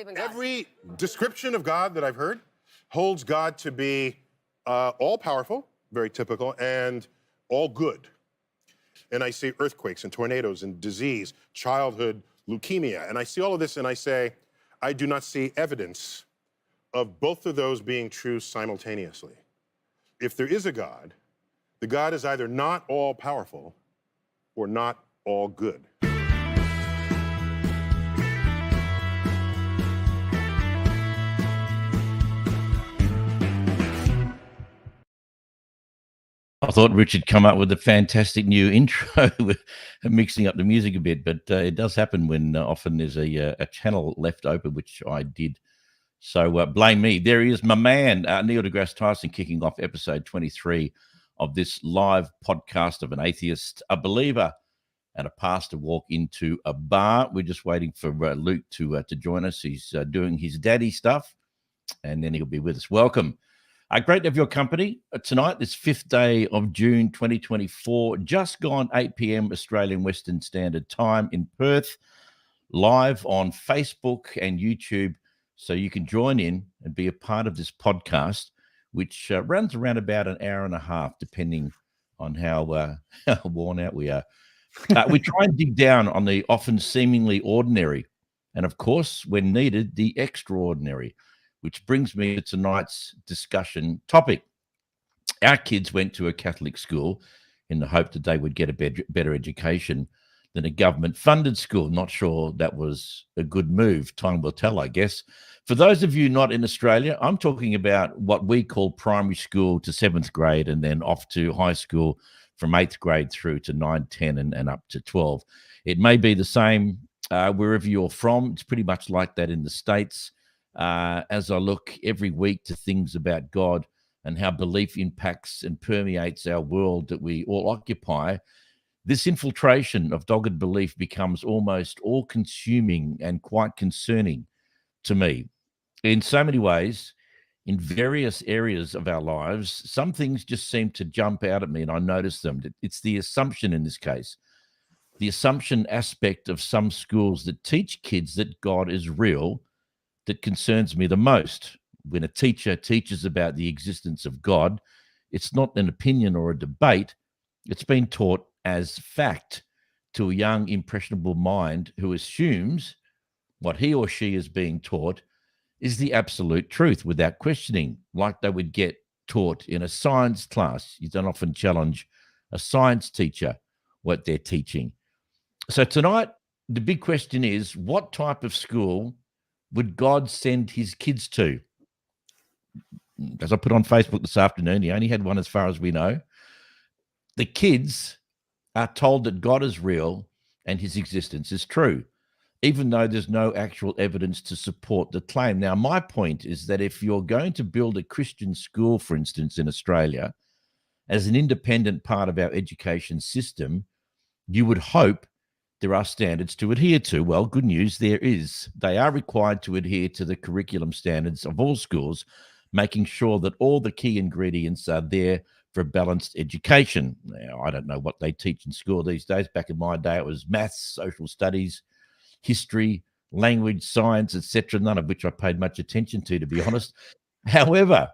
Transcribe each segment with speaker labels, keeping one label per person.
Speaker 1: believe in God.
Speaker 2: Every description of God that I've heard holds God to be all-powerful, very typical, and all good. And I see earthquakes and tornadoes and disease, childhood leukemia, and I see all of this and I say, I do not see evidence of both of those being true simultaneously. If there is a God, the God is either not all-powerful or not all good.
Speaker 3: I thought Rich'd come up with a fantastic new intro, mixing up the music a bit, but it does happen when often there's a channel left open, which I did. So blame me. There he is, my man, Neil deGrasse Tyson, kicking off episode 23 of this live podcast of an atheist, a believer, and a pastor walk into a bar. We're just waiting for Luke to join us. He's doing his daddy stuff, and then he'll be with us. Welcome. Great to have your company tonight, this 5th day of June 2024, just gone 8 p.m. Australian Western Standard Time in Perth, live on Facebook and YouTube, so you can join in and be a part of this podcast, which runs around about an hour and a half, depending on how worn out we are. We try and dig down on the often seemingly ordinary, and of course, when needed, the extraordinary. Which brings me to tonight's discussion topic. Our kids went to a Catholic school in the hope that they would get a better education than a government-funded school. Not sure that was a good move. Time will tell, I guess. For those of you not in Australia, I'm talking about what we call primary school to 7th grade and then off to high school from 8th grade through to 9, 10, and up to 12. It may be the same wherever you're from. It's pretty much like that in the States. As I look every week to things about God and how belief impacts and permeates our world that we all occupy, this infiltration of dogged belief becomes almost all-consuming and quite concerning to me. In so many ways, in various areas of our lives, some things just seem to jump out at me and I notice them. It's the assumption in this case, the assumption aspect of some schools that teach kids that God is real that concerns me the most. When a teacher teaches about the existence of God, it's not an opinion or a debate. It's been taught as fact to a young, impressionable mind who assumes what he or she is being taught is the absolute truth without questioning, like they would get taught in a science class. You don't often challenge a science teacher what they're teaching. So tonight, the big question is, what type of school would God send his kids to? As I put on Facebook this afternoon, he only had one as far as we know. The kids are told that God is real and his existence is true, even though there's no actual evidence to support the claim. Now, my point is that if you're going to build a Christian school, for instance, in Australia, as an independent part of our education system, you would hope there are standards to adhere to. Well, good news, there is. They are required to adhere to the curriculum standards of all schools, making sure that all the key ingredients are there for a balanced education. Now, I don't know what they teach in school these days. Back in my day, it was maths, social studies, history, language, science, etc., none of which I paid much attention to be honest. However,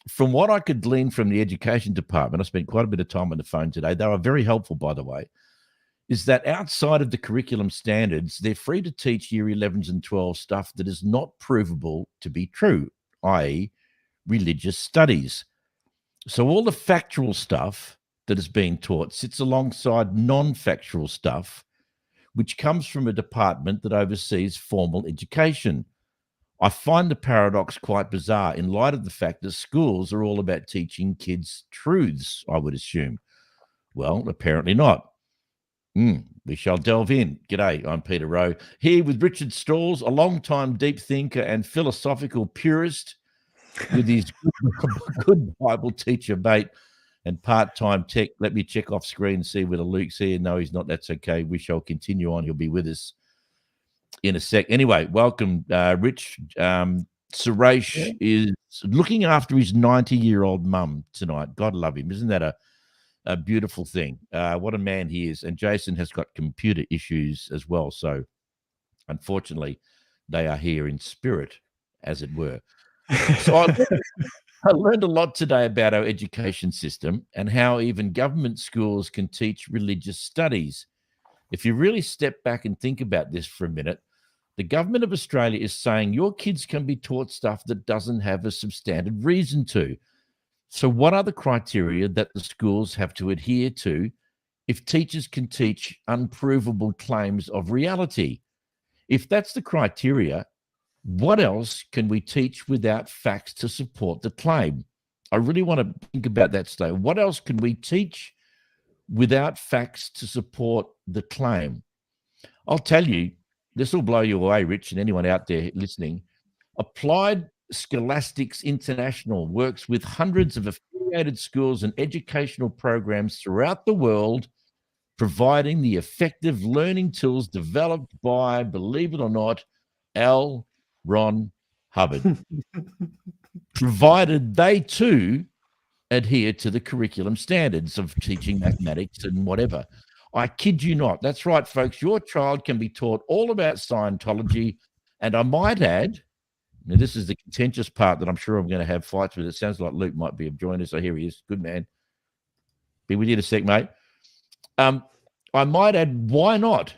Speaker 3: from what I could glean from the education department, I spent quite a bit of time on the phone today. They were very helpful, by the way, is that outside of the curriculum standards, they're free to teach year 11s and 12 stuff that is not provable to be true, i.e. religious studies. So all the factual stuff that is being taught sits alongside non-factual stuff, which comes from a department that oversees formal education. I find the paradox quite bizarre in light of the fact that schools are all about teaching kids truths, I would assume. Well, apparently not. We shall delve in. G'day, I'm Peter Rowe, here with Richard Stalls, a long-time deep thinker and philosophical purist, with his good Bible teacher mate and part-time tech. Let me check off screen and see whether Luke's here. No, he's not. That's okay. We shall continue on. He'll be with us in a sec. Anyway, welcome, Rich. Suresh is looking after his 90-year-old mum tonight. God love him. Isn't that a beautiful thing? What a man he is. And Jason has got computer issues as well. So unfortunately, They are here in spirit, as it were. So I learned a lot today about our education system and how even government schools can teach religious studies. If you really step back and think about this for a minute, the government of Australia is saying your kids can be taught stuff that doesn't have a substantive reason to. So, what are the criteria that the schools have to adhere to if teachers can teach unprovable claims of reality? If that's the criteria, what else can we teach without facts to support the claim? I really want to think about that today. What else can we teach without facts to support the claim? I'll tell you, this will blow you away, Rich, and anyone out there listening. Applied Scholastics International works with hundreds of affiliated schools and educational programs throughout the world, providing the effective learning tools developed by, believe it or not, L. Ron Hubbard, provided they too adhere to the curriculum standards of teaching mathematics and whatever. I kid you not. That's right, folks. Your child can be taught all about Scientology. And I might add, now this is the contentious part that I'm sure I'm going to have fights with. It sounds like Luke might be joining us. So here he is. Good man. Be with you in a sec, mate. I might add, why not?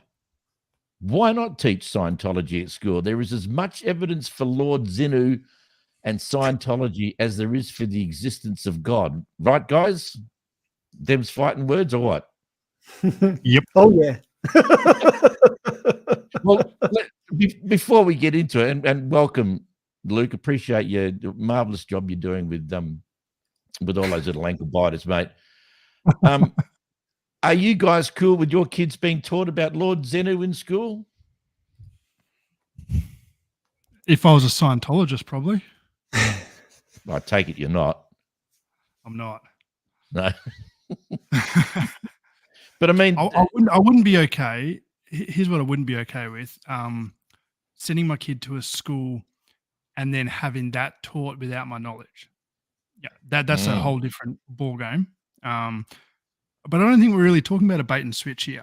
Speaker 3: Why not teach Scientology at school? There is as much evidence for Lord Zenu and Scientology as there is for the existence of God. Right, guys? Them's fighting words or what?
Speaker 1: Yep.
Speaker 4: Oh, yeah.
Speaker 3: Well, before we get into it, and welcome, Luke, appreciate your marvelous job you're doing with all those little ankle biters, mate. Are you guys cool with your kids being taught about Lord Zenu in school?
Speaker 1: If I was a Scientologist, probably.
Speaker 3: I take it you're not.
Speaker 1: I'm not.
Speaker 3: No. But I mean,
Speaker 1: I wouldn't be okay. Here's what I wouldn't be okay with: sending my kid to a school and then having that taught without my knowledge. Yeah, that's a whole different ball game. But I don't think we're really talking about a bait and switch here.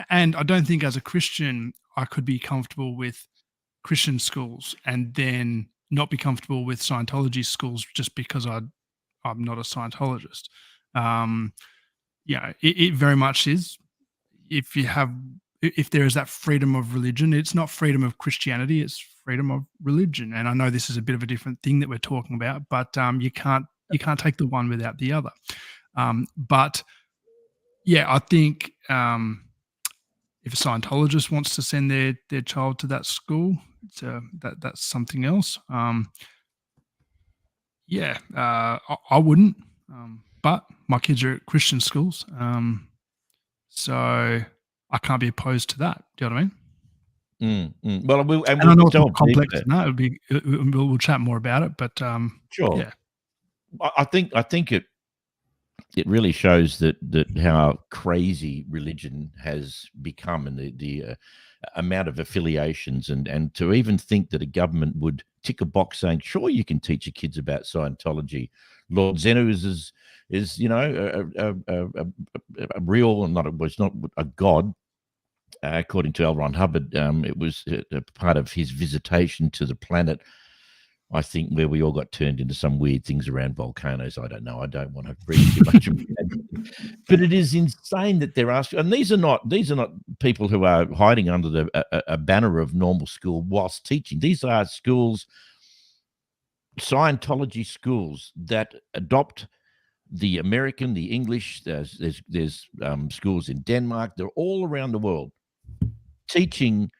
Speaker 1: And I don't think as a Christian I could be comfortable with Christian schools and then not be comfortable with Scientology schools just because I'm not a Scientologist. It very much is. If there is that freedom of religion, it's not freedom of Christianity, it's freedom of religion. And I know this is a bit of a different thing that we're talking about, but you can't take the one without the other. But yeah, I think if a Scientologist wants to send their child to that school, that's something else. I wouldn't. But my kids are at Christian schools, so I can't be opposed to that. Do you know what I mean?
Speaker 3: Well,
Speaker 1: I know it's more complex than that. We'll chat more about it, but
Speaker 3: sure.
Speaker 1: Yeah.
Speaker 3: I think it really shows that how crazy religion has become and the amount of affiliations and to even think that a government would tick a box saying, sure, you can teach your kids about Scientology. Lord Zenu is a real, was not a god, according to L. Ron Hubbard. It was a part of his visitation to the planet, I think, where we all got turned into some weird things around volcanoes. I don't know. I don't want to read too much about it. But it is insane that there are, and these are not people who are hiding under a banner of normal school whilst teaching. These are schools, Scientology schools that adopt the American, the English. There's schools in Denmark. They're all around the world teaching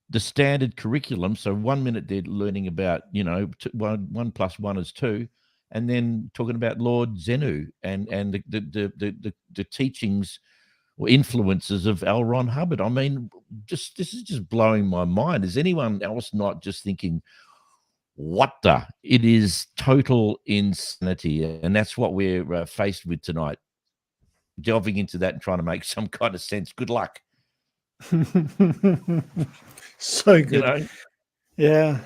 Speaker 3: the standard curriculum. So 1 minute they're learning about, 1 + 1 is 2, and then talking about Lord Zenu and the teachings or influences of L. Ron Hubbard. I mean, this is just blowing my mind. Is anyone else not just thinking, what the? It is total insanity, and that's what we're faced with tonight. Delving into that and trying to make some kind of sense. Good luck.
Speaker 4: So good. Yeah.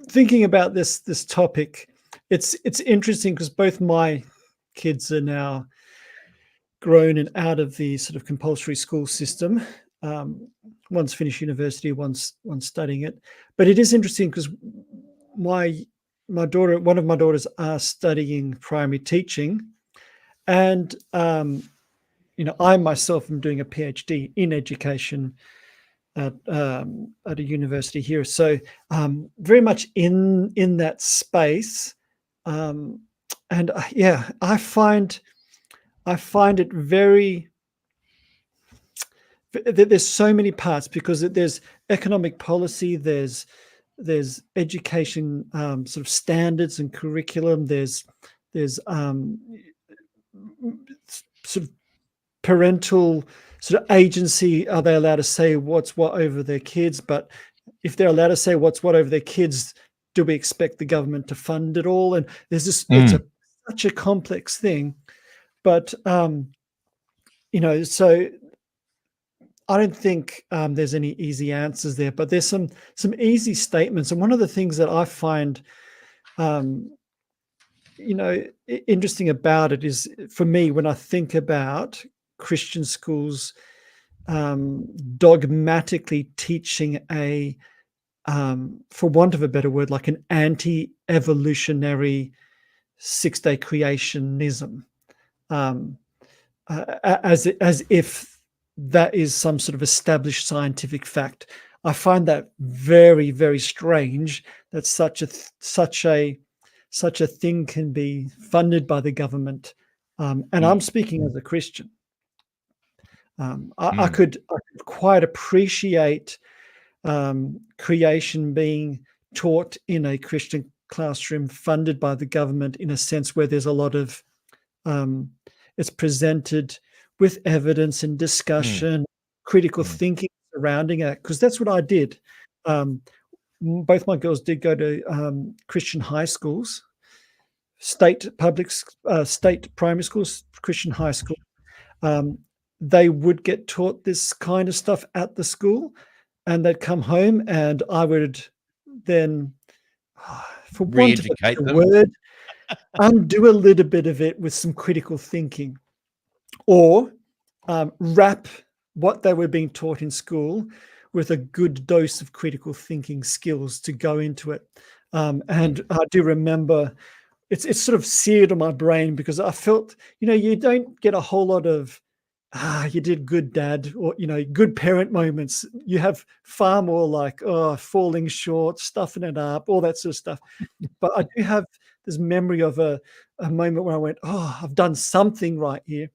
Speaker 4: Thinking about this topic, it's interesting because both my kids are now grown and out of the sort of compulsory school system. One's finished university, one's studying it. But it is interesting because my daughter, one of my daughters, are studying primary teaching, and I myself am doing a PhD in education at a university here. So very much in that space, and yeah, I find it very. There's so many parts because there's economic policy, there's education sort of standards and curriculum, there's sort of parental sort of agency. Are they allowed to say what's what over their kids? But if they're allowed to say what's what over their kids, do we expect the government to fund it all? And there's this, it's such a complex thing. But so I don't think there's any easy answers there, but there's some easy statements. And one of the things that I find, interesting about it is, for me, when I think about Christian schools dogmatically teaching for want of a better word, like an anti-evolutionary six-day creationism, as if that is some sort of established scientific fact. I find that very, very strange that such a thing can be funded by the government. And I'm speaking as a Christian. I could quite appreciate creation being taught in a Christian classroom funded by the government, in a sense where there's a lot of it's presented with evidence and discussion, critical thinking surrounding it, because that's what I did. Both my girls did go to Christian high schools, state primary schools, Christian high school. They would get taught this kind of stuff at the school, and they'd come home, and I would then, for want of a better word, undo a little bit of it with some critical thinking, or wrap what they were being taught in school with a good dose of critical thinking skills to go into it. And I do remember it's sort of seared on my brain, because I felt, you don't get a whole lot of, you did good, Dad, or, good parent moments. You have far more like, falling short, stuffing it up, all that sort of stuff. But I do have this memory of a moment where I went, I've done something right here.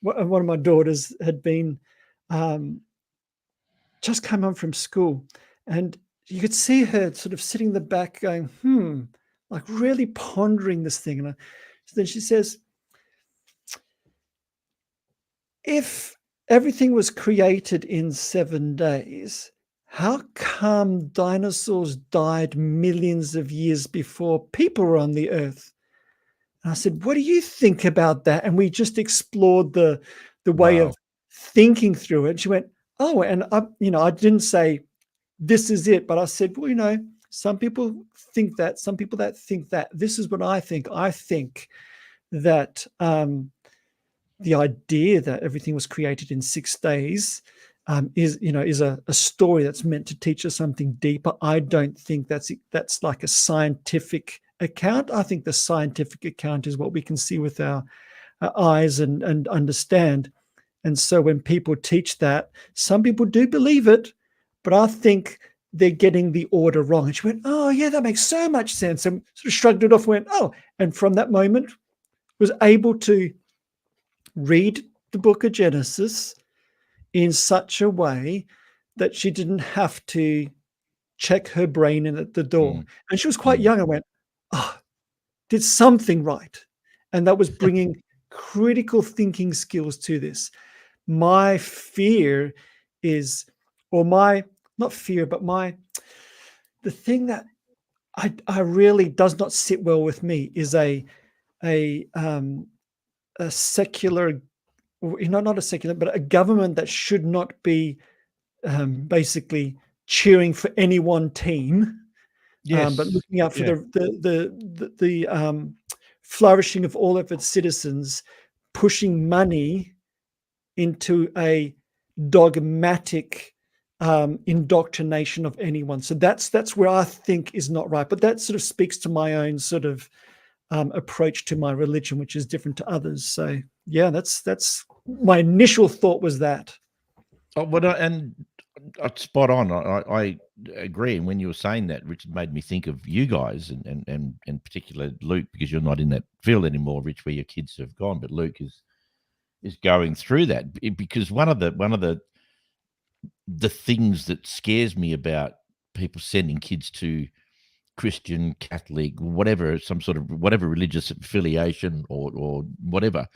Speaker 4: One of my daughters had been just come home from school, and you could see her sort of sitting in the back going, like really pondering this thing. And then she says, if everything was created in 7 days, how come dinosaurs died millions of years before people were on the earth? And I said, what do you think about that? And we just explored the way of thinking through it. And she went, and I didn't say this is it, but I said, well, some people think that, some people that think that. This is what I think. I think that the idea that everything was created in 6 days is a story that's meant to teach us something deeper. I don't think that's like a scientific account. I think the scientific account is what we can see with our eyes and understand. And so when people teach that, some people do believe it, but I think they're getting the order wrong. And she went, oh yeah, that makes so much sense. And sort of shrugged it off, went, and from that moment was able to read the book of Genesis in such a way that she didn't have to check her brain in at the door. And she was quite young. I went, did something right. And that was bringing critical thinking skills to this. My fear is, not fear, but the thing that I really does not sit well with me is a secular, not a secular, but a government that should not be basically cheering for any one team, but looking out for the flourishing of all of its citizens, pushing money into a dogmatic indoctrination of anyone. So that's where I think is not right. But that sort of speaks to my own sort of approach to my religion, which is different to others. So yeah, that's my initial thought was that.
Speaker 3: Oh, and spot on. I agree. And when you were saying that, Richard, made me think of you guys, and in particular Luke, because you're not in that field anymore, Rich, where your kids have gone, but Luke is going through that. Because one of the things that scares me about people sending kids to Christian, Catholic, whatever, some sort of whatever religious affiliation or whatever,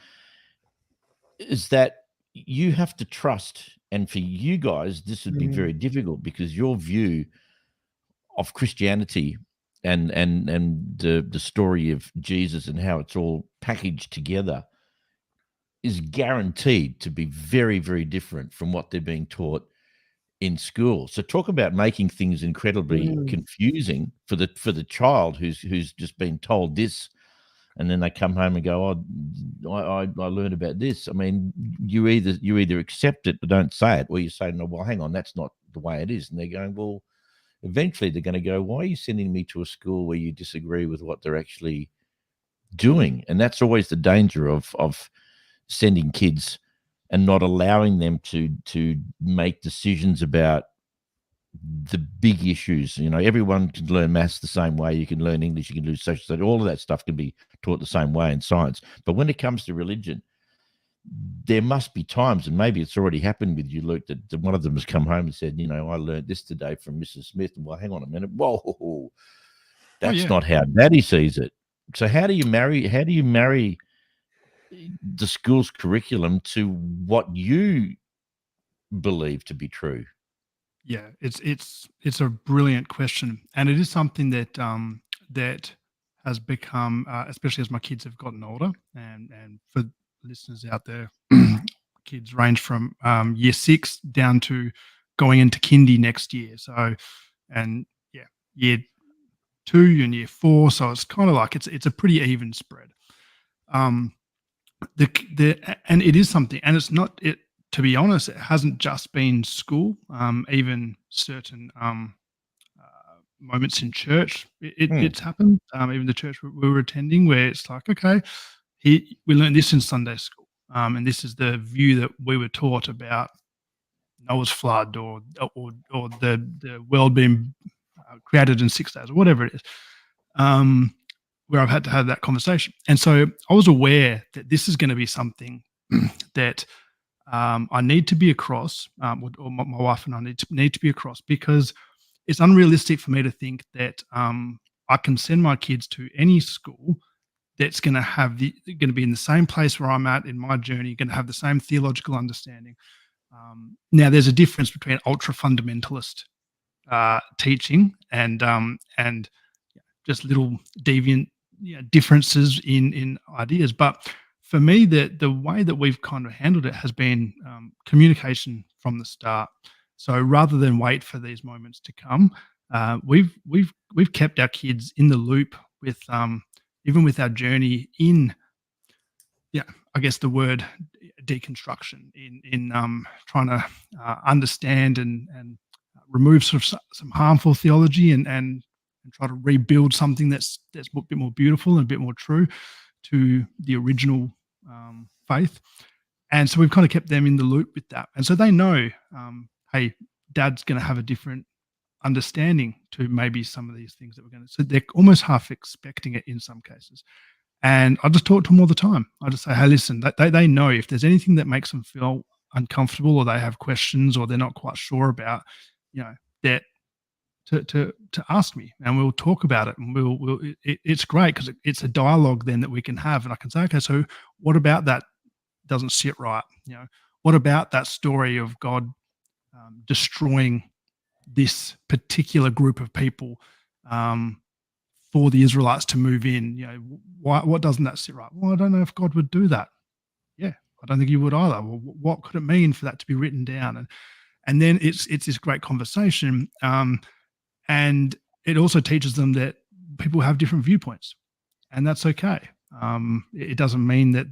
Speaker 3: is that you have to trust. And for you guys, this would be very difficult, because your view of Christianity and the story of Jesus and how it's all packaged together is guaranteed to be very, very different from what they're being taught in school. So talk about making things incredibly confusing for the child who's just been told this, and then they come home and go, "Oh, I learned about this." I mean, you either accept it but don't say it, or you say, "No, well, hang on, that's not the way it is." And they're going, well, eventually they're going to go, "Why are you sending me to a school where you disagree with what they're actually doing?" And that's always the danger of sending kids and not allowing them to make decisions about the big issues. You know, everyone can learn maths the same way. You can learn English, you can do social studies. All of that stuff can be taught the same way in science. But when it comes to religion, there must be times, and maybe it's already happened with you, Luke, that one of them has come home and said, "You know, I learned this today from Mrs. Smith." And, well, hang on a minute. Whoa, that's not how Daddy sees it. So how do you marry the school's curriculum to what you believe to be true?
Speaker 1: Yeah, it's a brilliant question, and it is something that that has become, especially as my kids have gotten older, and for listeners out there, kids range from year 6 down to going into kindy next year. So, and yeah, year 2 and year 4. So it's kind of like it's a pretty even spread. Um, and it is something, and it's not it. To be honest, it hasn't just been school. Even certain moments in church, it's happened. Even the church we were attending, where it's like, okay, we learned this in Sunday school, and this is the view that we were taught about Noah's flood, or the world being created in 6 days, or whatever it is. Where I've had to have that conversation, and so I was aware that this is going to be something that I need to be across, or my wife and I need to be across, because it's unrealistic for me to think that I can send my kids to any school that's going to be in the same place where I'm at in my journey, going to have the same theological understanding. Now, there's a difference between ultra fundamentalist teaching and just little deviant differences in ideas, but for me, the way that we've kind of handled it has been communication from the start. So rather than wait for these moments to come, we've kept our kids in the loop with even with our journey in, I guess the word deconstruction, in trying to understand and remove sort of some harmful theology and try to rebuild something that's a bit more beautiful and a bit more true to the original faith. And so we've kind of kept them in the loop with that. And so they know, hey, Dad's going to have a different understanding to maybe some of these things that we're going to. So they're almost half expecting it in some cases. And I just talk to them all the time. I just say, hey, listen, they know if there's anything that makes them feel uncomfortable, or they have questions, or they're not quite sure about, that to ask me, and we'll talk about it, and it's great because it's a dialogue then that we can have, and I can say, okay, so what about that doesn't sit right? What about that story of God destroying this particular group of people for the Israelites to move in? What doesn't that sit right? Well, I don't know if God would do that. Yeah, I don't think He would either. Well, what could it mean for that to be written down? And then it's this great conversation. And it also teaches them that people have different viewpoints, and that's okay. It doesn't mean that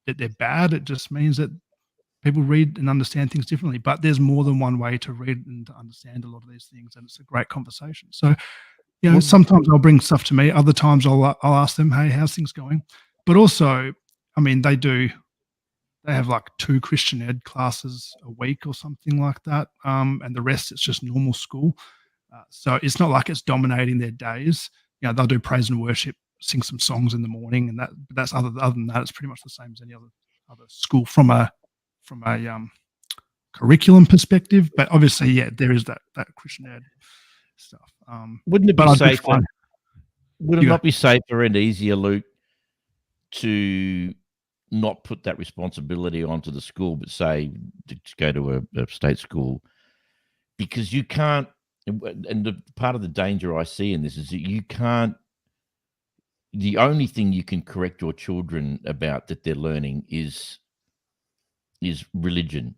Speaker 1: that they're bad. It just means that people read and understand things differently, but there's more than one way to read and to understand a lot of these things, and it's a great conversation. So,
Speaker 4: Well,
Speaker 1: sometimes I'll bring stuff to me, other times I'll ask them, "Hey, how's things going?" But also, I mean, they have like 2 Christian ed classes a week or something like that, and the rest it's just normal school. So it's not like it's dominating their days. They'll do praise and worship, sing some songs in the morning, and that's other than that, it's pretty much the same as any other school from a curriculum perspective. But obviously, yeah, there is that Christian ed stuff.
Speaker 3: Wouldn't it
Speaker 1: But
Speaker 3: be
Speaker 1: I do
Speaker 3: safer?
Speaker 1: find
Speaker 3: Would it
Speaker 1: you go.
Speaker 3: not be safer and easier, Luke, to not put that responsibility onto the school, but say to go to a state school? Because you can't, and the part of the danger I see in this is that you can't. The only thing you can correct your children about that they're learning is religion.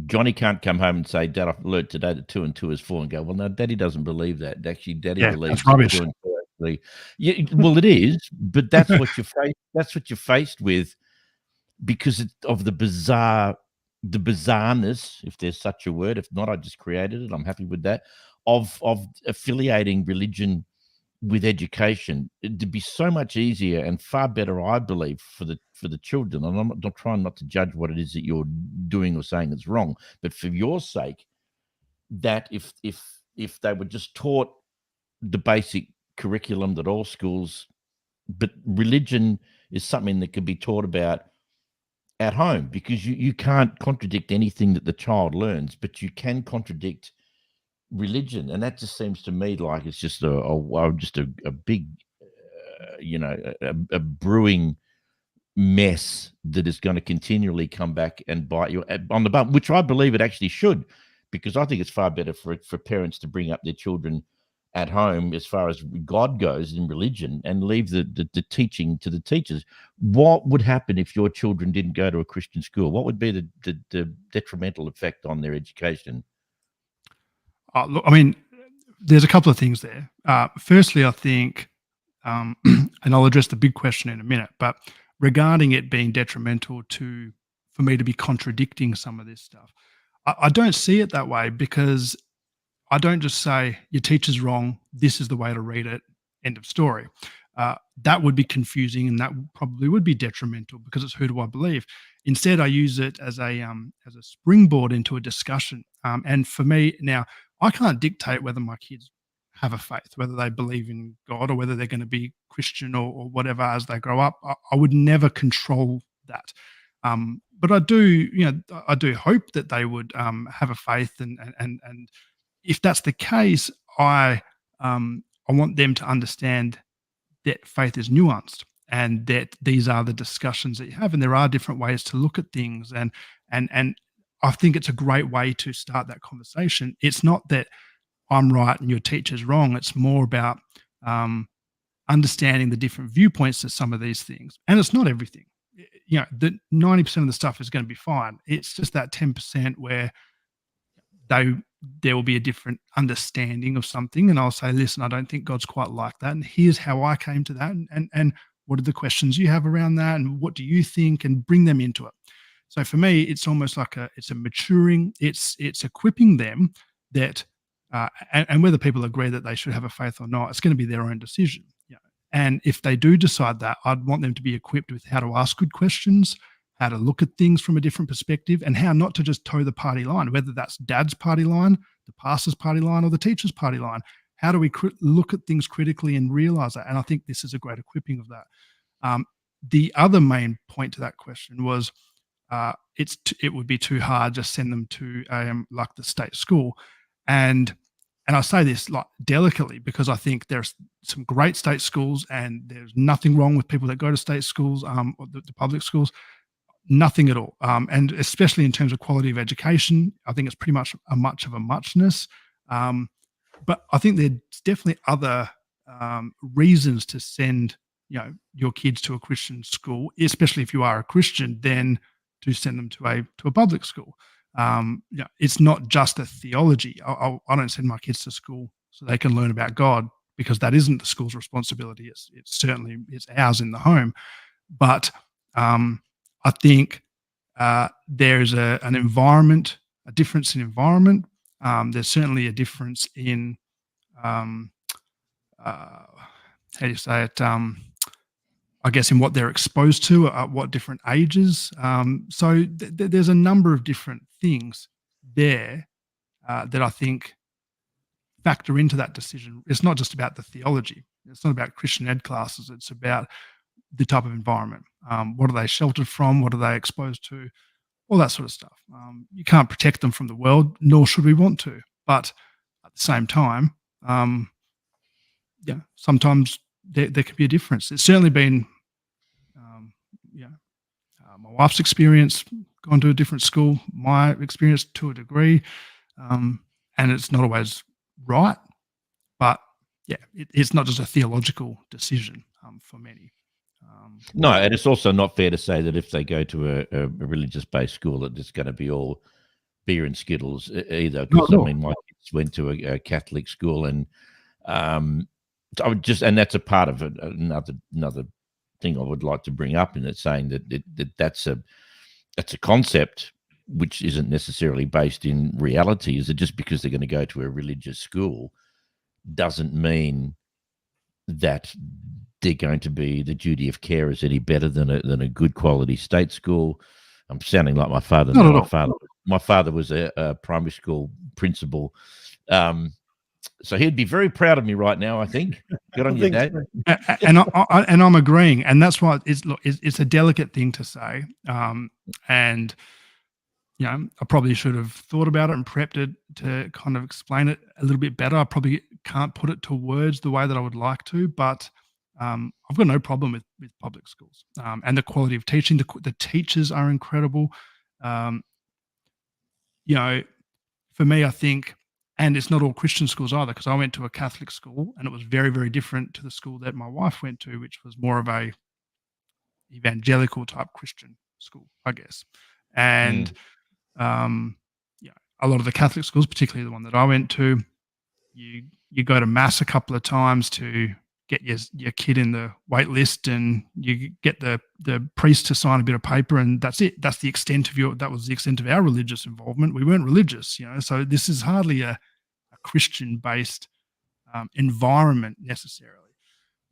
Speaker 3: Johnny can't come home and say, "Dad, I've learned today that 2 and 2 is 4," and go, "Well, no, Daddy doesn't believe that. Actually, Daddy
Speaker 1: Yeah,
Speaker 3: believes
Speaker 1: that's
Speaker 3: that
Speaker 1: rubbish.
Speaker 3: 2 and 2 actually." Yeah, well, it is, but that's what you're faced with because of the bizarreness, if there's such a word. If not, I just created it. I'm happy with that. Of affiliating religion with education, it'd be so much easier and far better, I believe, for the children. And I'm not trying not to judge what it is that you're doing or saying is wrong, but for your sake, that if they were just taught the basic curriculum that all schools, but religion is something that can be taught about at home, because you can't contradict anything that the child learns, but you can contradict religion, and that just seems to me like it's just a big, a brewing mess that is going to continually come back and bite you on the bum, which I believe it actually should, because I think it's far better for parents to bring up their children at home as far as God goes in religion and leave the teaching to the teachers. What would happen if your children didn't go to a Christian school? What would be the detrimental effect on their education?
Speaker 1: Look, I mean, there's a couple of things there. Firstly, I think, and I'll address the big question in a minute, but regarding it being detrimental for me to be contradicting some of this stuff, I don't see it that way, because I don't just say your teacher's wrong, this is the way to read it, end of story. That would be confusing, and that probably would be detrimental, because it's who do I believe? Instead, I use it as a springboard into a discussion. And for me now, I can't dictate whether my kids have a faith, whether they believe in God or whether they're going to be Christian or whatever as they grow up. I would never control that. But I do hope that they would have a faith, and if that's the case, I want them to understand that faith is nuanced, and that these are the discussions that you have, and there are different ways to look at things, and I think it's a great way to start that conversation. It's not that I'm right and your teacher's wrong. It's more about understanding the different viewpoints to some of these things, and it's not everything. The 90% of the stuff is going to be fine. It's just that 10% where there will be a different understanding of something, and I'll say, listen, I don't think God's quite like that, and here's how I came to that, and what are the questions you have around that, and what do you think, and bring them into it. So for me, it's almost like it's a maturing, it's equipping them that, and whether people agree that they should have a faith or not, it's going to be their own decision. And if they do decide that, I'd want them to be equipped with how to ask good questions, how to look at things from a different perspective, and how not to just toe the party line, whether that's dad's party line, the pastor's party line, or the teacher's party line. How do we look at things critically and realize that? And I think this is a great equipping of that. The other main point to that question was, it would be too hard just send them to like the state school, and I say this like delicately, because I think there's some great state schools, and there's nothing wrong with people that go to state schools, or the public schools. Nothing at all. And especially in terms of quality of education, I think it's pretty much much of a muchness. But I think there's definitely other reasons to send your kids to a Christian school, especially if you are a Christian, than to send them to a public school. It's not just a theology. I don't send my kids to school so they can learn about God, because that isn't the school's responsibility. It's certainly ours in the home. But I think There's an environment, a difference in environment. There's certainly a difference in how do you say it? I guess in what they're exposed to at what different ages. So there's a number of different things there that I think factor into that decision. It's not just about the theology. It's not about Christian ed classes. It's about the type of environment. What are they sheltered from? What are they exposed to? All that sort of stuff. You can't protect them from the world, nor should we want to. But at the same time, sometimes there can be a difference. It's certainly been, my wife's experience, gone to a different school, my experience to a degree, and it's not always right. But it's not just a theological decision for many.
Speaker 3: No, and it's also not fair to say that if they go to a religious-based school, that it's going to be all beer and Skittles either. Because I mean, my kids went to a Catholic school, and I would just, and that's a part of it. Another thing I would like to bring up in it, saying that's a concept which isn't necessarily based in reality. Is that just because they're going to go to a religious school doesn't mean that they're going to be, the duty of care is any better than a good quality state school. I'm sounding like my father. My father was a primary school principal, so he'd be very proud of me right now. I think. Good on you, Dad.
Speaker 1: And I'm agreeing, and that's why it's a delicate thing to say, and I probably should have thought about it and prepped it to kind of explain it a little bit better. I probably can't put it to words the way that I would like to, but I've got no problem with public schools and the quality of teaching. The teachers are incredible. For me, I think, and it's not all Christian schools either, because I went to a Catholic school and it was very, very different to the school that my wife went to, which was more of a evangelical type Christian school, I guess. And a lot of the Catholic schools, particularly the one that I went to, you go to mass a couple of times to get your kid in the wait list, and you get the priest to sign a bit of paper, and that's it. That's the extent of that was the extent of our religious involvement. We weren't religious, so this is hardly a Christian-based environment necessarily.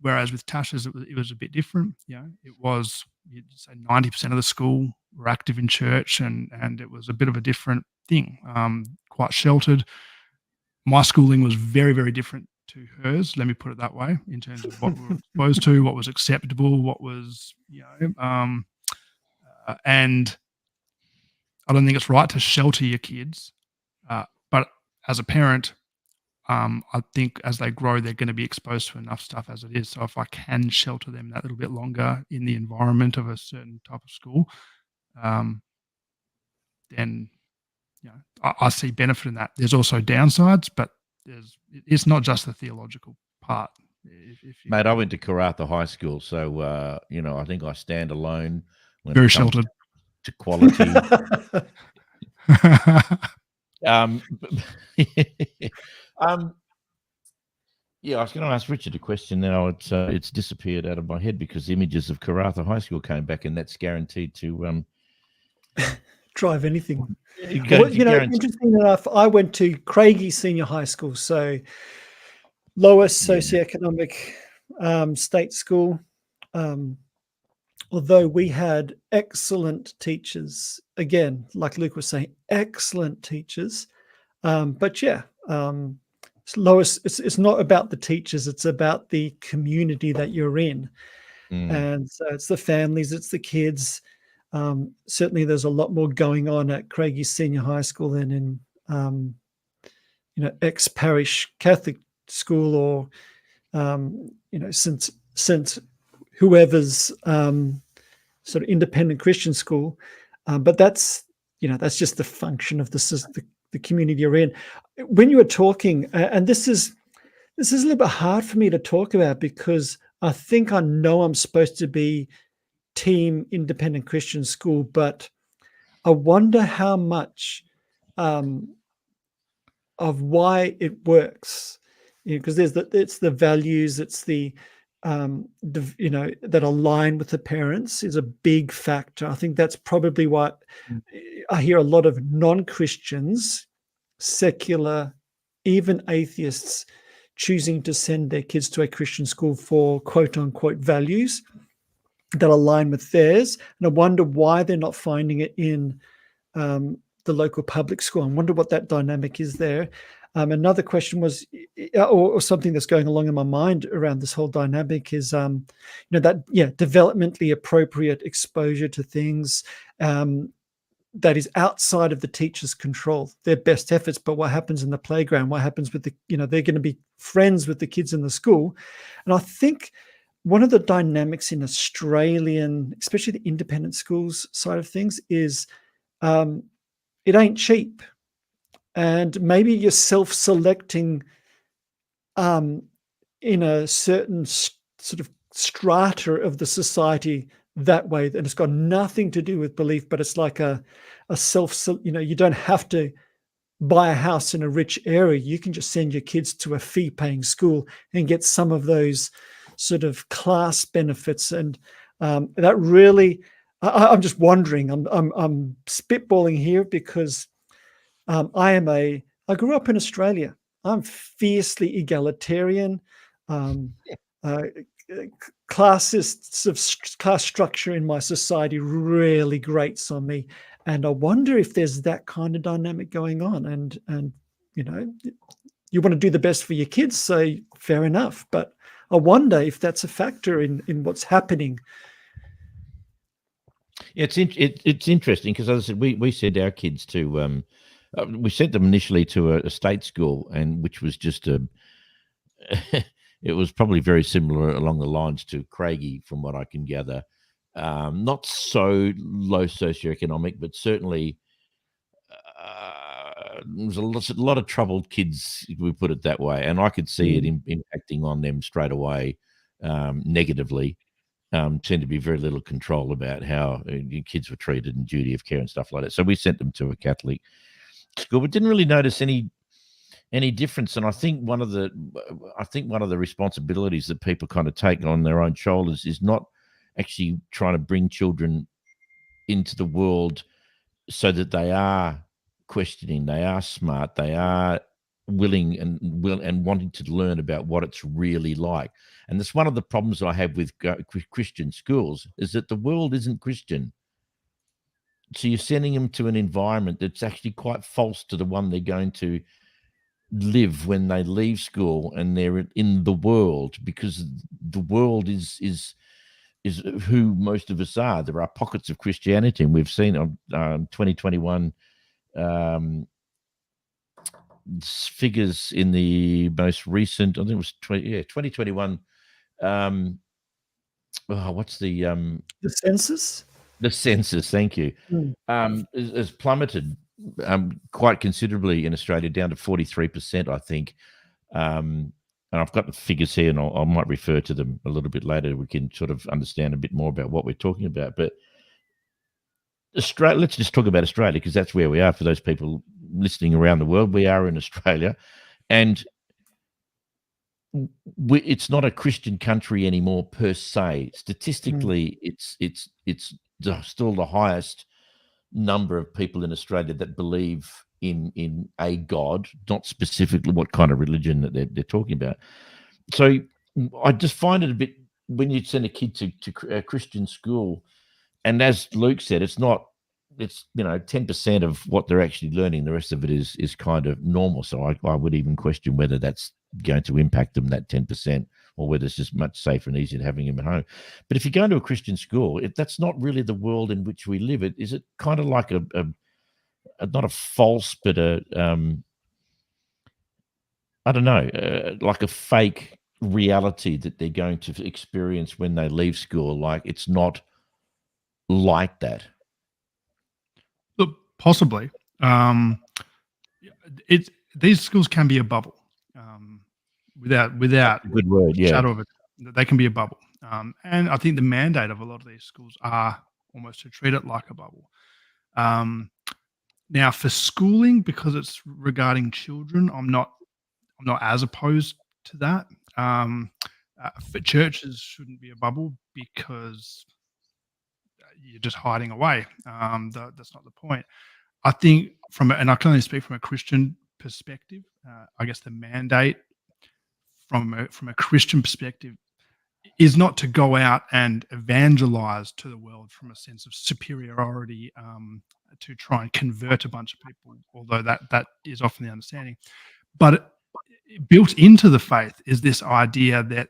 Speaker 1: Whereas with Tasha's, it was a bit different. It was, you'd say 90% of the school were active in church, and it was a bit of a different thing, quite sheltered. My schooling was very, very different to hers, let me put it that way, in terms of what we were exposed to, what was acceptable, what was, and I don't think it's right to shelter your kids. But as a parent, I think as they grow, they're going to be exposed to enough stuff as it is. So if I can shelter them that little bit longer in the environment of a certain type of school, then I see benefit in that. There's also downsides, but it's not just the theological part.
Speaker 3: Mate, I went to Karratha High School, so I think I stand alone when
Speaker 1: very
Speaker 3: it comes
Speaker 1: sheltered
Speaker 3: to quality. Yeah, I was going to ask Richard a question. Now it's disappeared out of my head because the images of Karratha High School came back, and that's guaranteed to
Speaker 4: drive anything. Well, interesting enough, I went to Craigie Senior High School, so lowest socioeconomic state school. Although we had excellent teachers, again, like Luke was saying, excellent teachers. But it's lowest. It's not about the teachers; it's about the community that you're in, and so it's the families, it's the kids. Certainly, there's a lot more going on at Craigie Senior High School than in, ex-parish Catholic school or, since whoever's sort of independent Christian school. But that's just the function of the community you're in. When you were talking, and this is a little bit hard for me to talk about because I think I know I'm supposed to be team independent Christian school, but I wonder how much of why it works, because it's the values, it's the that align with the parents is a big factor. I think that's probably why I hear a lot of non-Christians, secular, even atheists, choosing to send their kids to a Christian school for quote unquote values that align with theirs. And I wonder why they're not finding it in the local public school. I wonder what that dynamic is there. Another question was, or something that's going along in my mind around this whole dynamic is, developmentally appropriate exposure to things that is outside of the teacher's control. Their best efforts, but what happens in the playground? What happens with they're going to be friends with the kids in the school, and I think one of the dynamics in Australian, especially the independent schools side of things, is it ain't cheap. And maybe you're self-selecting in a certain sort of strata of the society that way. And it's got nothing to do with belief, but it's like a you don't have to buy a house in a rich area. You can just send your kids to a fee-paying school and get some of those sort of class benefits. And that really, I'm just wondering, I'm spitballing here because I grew up in Australia. I'm fiercely egalitarian. Class structure in my society really grates on me, and I wonder if there's that kind of dynamic going on. And you want to do the best for your kids, so fair enough. But I wonder if that's a factor in what's happening.
Speaker 3: It's interesting because, as I said, we sent our kids to we sent them initially to a state school, and which was just it was probably very similar along the lines to Craigie, from what I can gather. Not so low socioeconomic, but certainly there was a lot of troubled kids, if we put it that way, and I could see it impacting on them straight away negatively. Tend to be very little control about how kids were treated and duty of care and stuff like that. So we sent them to a Catholic school, but didn't really notice any difference. And I think one of the responsibilities that people kind of take on their own shoulders is not actually trying to bring children into the world so that they are questioning, they are smart, they are willing and wanting to learn about what it's really like. And that's one of the problems I have with Christian schools, is that the world isn't Christian. So you're sending them to an environment that's actually quite false to the one they're going to live when they leave school and they're in the world, because the world is who most of us are. There are pockets of Christianity, and we've seen on 2021 figures in the most recent, I think it was 2021. What's the
Speaker 4: census?
Speaker 3: The census, thank you, has plummeted quite considerably in Australia, down to 43%, I think. And I've got the figures here, and I might refer to them a little bit later. We can sort of understand a bit more about what we're talking about. But Australia, let's just talk about Australia, because that's where we are. For those people listening around the world, we are in Australia, and it's not a Christian country anymore per se. Statistically, it's still the highest number of people in Australia that believe in a God, not specifically what kind of religion that they're talking about. So I just find it a bit, when you send a kid to a Christian school, and as Luke said, it's 10% of what they're actually learning. The rest of it is kind of normal. So I would even question whether that's going to impact them, that 10%, or whether it's just much safer and easier having them at home. But if you go into a Christian school, that's not really the world in which we live. Is it kind of like a not a false, but I don't know, like a fake reality that they're going to experience when they leave school? Like, it's not like that.
Speaker 1: Look, possibly. These schools can be a bubble, without
Speaker 3: That's a good word, yeah.
Speaker 1: shadow of it. They can be a bubble, and I think the mandate of a lot of these schools are almost to treat it like a bubble. Now, for schooling, because it's regarding children, I'm not as opposed to that. For churches shouldn't be a bubble because you're just hiding away. That's not the point. I think and I can only speak from a Christian perspective. I guess the mandate from a Christian perspective is not to go out and evangelize to the world from a sense of superiority, to try and convert a bunch of people, although that is often the understanding. But built into the faith is this idea that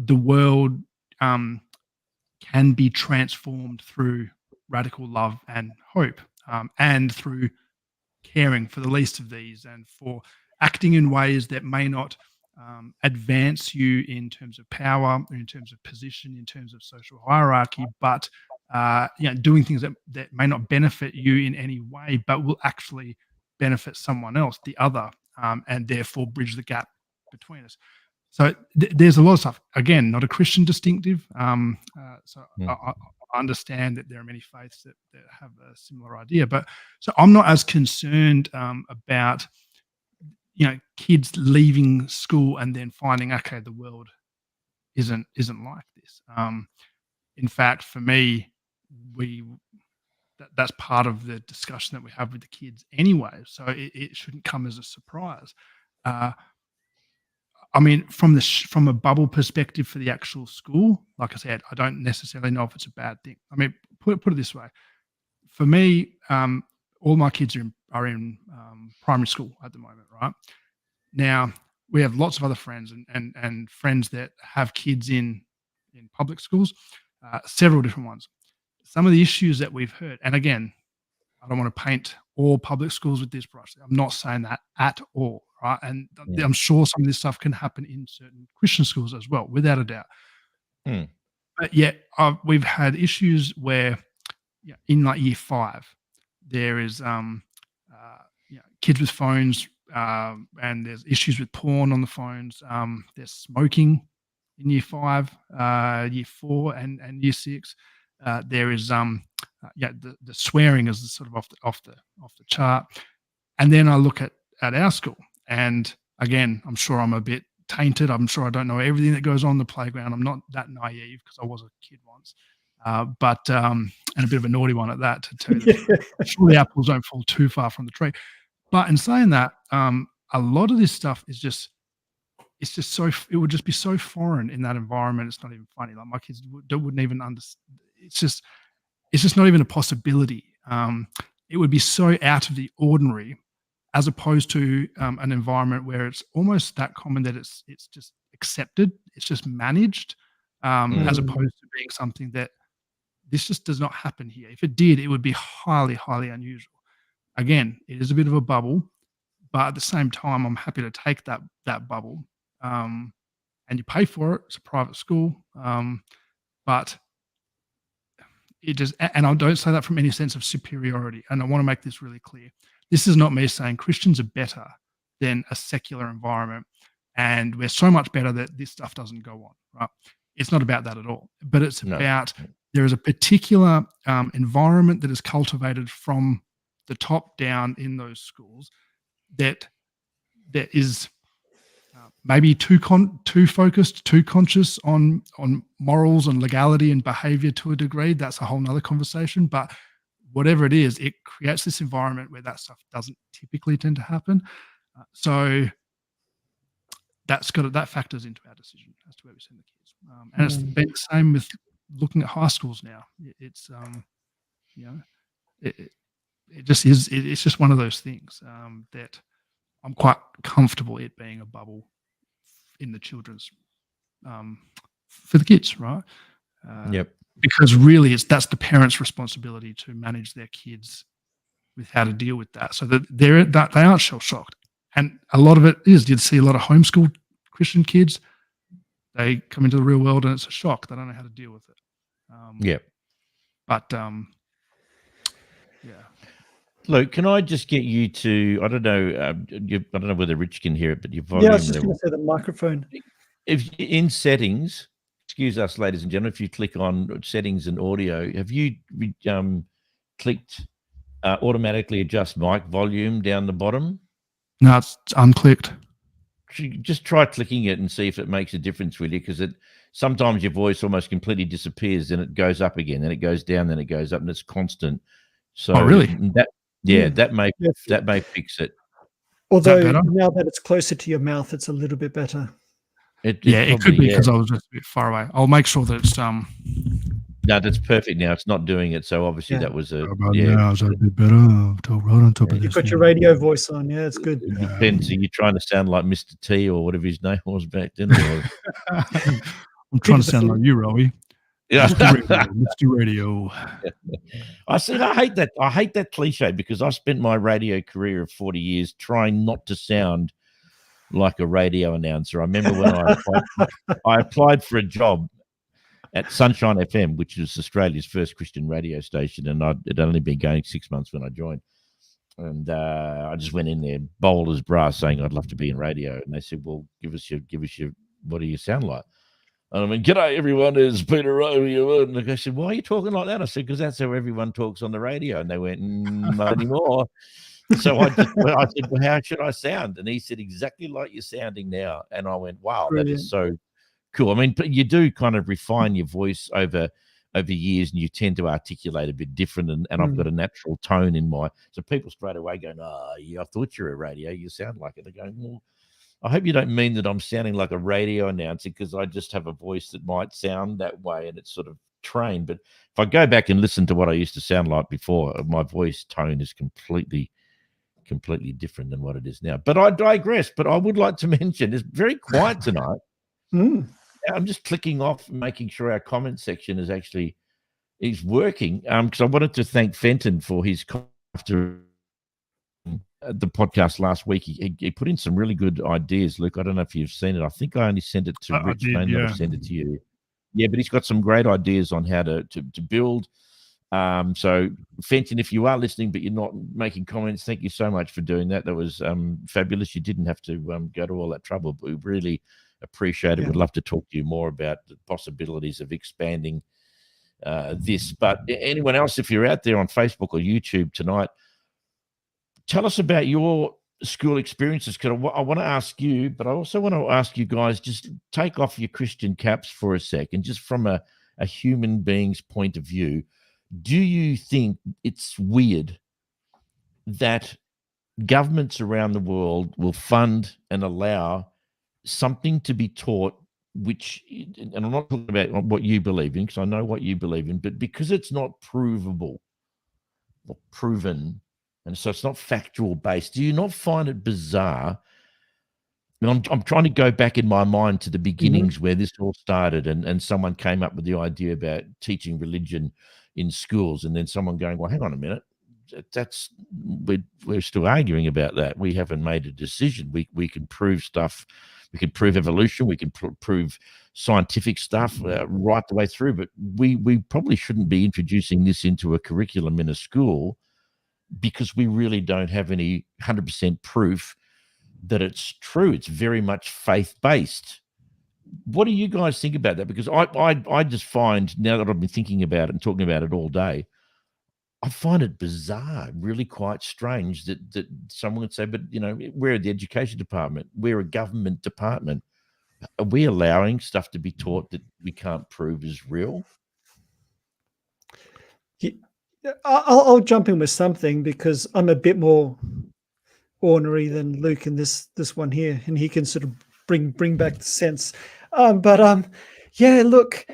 Speaker 1: the world can be transformed through radical love and hope, and through caring for the least of these, and for acting in ways that may not advance you in terms of power, in terms of position, in terms of social hierarchy, but doing things that may not benefit you in any way, but will actually benefit someone else, the other, and therefore bridge the gap between us. So there's a lot of stuff. Again, not a Christian distinctive. I understand that there are many faiths that have a similar idea, but so I'm not as concerned about kids leaving school and then finding, okay, the world isn't like this. In fact, for me, that's part of the discussion that we have with the kids anyway. So it shouldn't come as a surprise. I mean, from a bubble perspective for the actual school, like I said, I don't necessarily know if it's a bad thing. I mean, put it this way: for me, all my kids are in primary school at the moment, right? Now we have lots of other friends and friends that have kids in public schools, several different ones. Some of the issues that we've heard, and again, I don't want to paint all public schools with this brush. I'm not saying that at all, right? And I'm sure some of this stuff can happen in certain Christian schools as well, without a doubt. But yet, we've had issues where, in like year 5, there is kids with phones, and there's issues with porn on the phones. There's smoking in year 5, year 4, and year 6. There is the swearing is sort of off the chart. And then I look at our school, and again, I'm sure I'm a bit tainted. I'm sure I don't know everything that goes on in the playground. I'm not that naive because I was a kid once, but and a bit of a naughty one at that, to tell you the truth. I'm sure the apples don't fall too far from the tree. But in saying that, a lot of this stuff is just, it's just so, it would just be so foreign in that environment. It's not even funny. Like my kids wouldn't even understand. It's just not even a possibility. It would be so out of the ordinary, as opposed to an environment where it's almost that common that it's just accepted. It's just managed, as opposed to being something that this just does not happen here. If it did, it would be highly, highly unusual. Again, it is a bit of a bubble, but at the same time, I'm happy to take that bubble, and you pay for it. It's a private school, but it just, and I don't say that from any sense of superiority. And I want to make this really clear. This is not me saying Christians are better than a secular environment, and we're so much better that this stuff doesn't go on, right? It's not about that at all, but it's about, there is a particular environment that is cultivated from the top down in those schools that is maybe too focused, too conscious on morals and legality and behavior to a degree. That's a whole nother conversation. But whatever it is, it creates this environment where that stuff doesn't typically tend to happen. So that factors into our decision as to where we send the kids. And it's been the same with looking at high schools now. It's it just is. It's just one of those things that I'm quite comfortable it being a bubble in the children's, for the kids, right?
Speaker 3: Yep.
Speaker 1: Because really, that's the parents' responsibility to manage their kids with how to deal with that, so that they aren't shell shocked. And a lot of it is, you'd see a lot of homeschool Christian kids. They come into the real world and it's a shock. They don't know how to deal with it. But yeah.
Speaker 3: Luke, can I just get you to, I don't know whether Rich can hear it, but your volume.
Speaker 4: Yeah, I was just going to say the microphone.
Speaker 3: If in settings, excuse us, ladies and gentlemen, if you click on settings and audio, have you clicked automatically adjust mic volume down the bottom?
Speaker 1: No, it's unclicked.
Speaker 3: just try clicking it and see if it makes a difference with you, because sometimes your voice almost completely disappears, then it goes up again, then it goes down, then it goes up, and it's constant. So
Speaker 1: Oh, really?
Speaker 3: that may fix it.
Speaker 4: Although
Speaker 1: better?
Speaker 4: now that it's closer to your mouth, it's a little bit better.
Speaker 3: It
Speaker 1: It could be because I was just a bit far away. I'll make sure that it's
Speaker 3: No, that's perfect now. It's not doing it. So obviously that was a
Speaker 1: now is that a bit better. Talk right on top of
Speaker 4: You
Speaker 1: this.
Speaker 4: put your radio voice on. Yeah, it's good.
Speaker 3: It depends. Are you trying to sound like Mr. T or whatever his name was back then? Or...
Speaker 1: I'm trying to sound like you, Rowie.
Speaker 3: Yeah.
Speaker 1: Mr. Radio.
Speaker 3: I hate that. I hate that cliche, because I spent my radio career of 40 years trying not to sound like a radio announcer. I remember when I applied for a job at Sunshine FM, which was Australia's first Christian radio station, and it only been going 6 months when I joined. And I just went in there bold as brass, saying I'd love to be in radio. And they said, "Well, give us your. What do you sound like?" And I mean, "G'day everyone, it's Peter Rowe." And they said, "Why are you talking like that?" I said, "Because that's how everyone talks on the radio." And they went, "Not anymore." So I said, "Well, how should I sound?" And he said, "Exactly like you're sounding now." And I went, "Wow,
Speaker 4: Brilliant.
Speaker 3: that is so cool." I mean, but you do kind of refine your voice over years, and you tend to articulate a bit different. And I've got a natural tone in so people straight away going, "Oh, yeah, I thought you were a radio. You sound like it." They're going, "Well, I hope you don't mean that I'm sounding like a radio announcer, because I just have a voice that might sound that way, and it's sort of trained." But if I go back and listen to what I used to sound like before, my voice tone is completely different than what it is now. But I digress. But I would like to mention, it's very quiet tonight. I'm just clicking off and making sure our comment section is working. Because I wanted to thank Fenton for his after the podcast last week. He put in some really good ideas, Luke. I don't know if you've seen it. I think I only sent it to Rich. I may not have sent it to you. Yeah, but he's got some great ideas on how to build. So Fenton, if you are listening but you're not making comments, thank you so much for doing that. That was fabulous. You didn't have to go to all that trouble, but we really appreciate it.
Speaker 4: Yeah.
Speaker 3: We'd love to talk to you more about the possibilities of expanding this. But anyone else, if you're out there on Facebook or YouTube tonight, tell us about your school experiences, because I want to ask you, but I also want to ask you guys, just take off your Christian caps for a second, just from a human being's point of view. Do you think it's weird that governments around the world will fund and allow something to be taught, which, and I'm not talking about what you believe in, because I know what you believe in, but because it's not provable or proven, and so it's not factual based, do you not find it bizarre? And I'm trying to go back in my mind to the beginnings where this all started, and someone came up with the idea about teaching religion in schools, and then someone going, "Well, hang on a minute, we're still arguing about that. We haven't made a decision. We can prove stuff. We can prove evolution. We can prove scientific stuff right the way through, but we probably shouldn't be introducing this into a curriculum in a school, because we really don't have any 100% proof that it's true. It's very much faith-based." What do you guys think about that? Because I just find, now that I've been thinking about it and talking about it all day, I find it bizarre, really quite strange that someone would say, "But, we're the education department. We're a government department. Are we allowing stuff to be taught that we can't prove is real?"
Speaker 4: I'll jump in with something, because I'm a bit more ornery than Luke in this one here, and he can sort of bring back the sense. Yeah, look,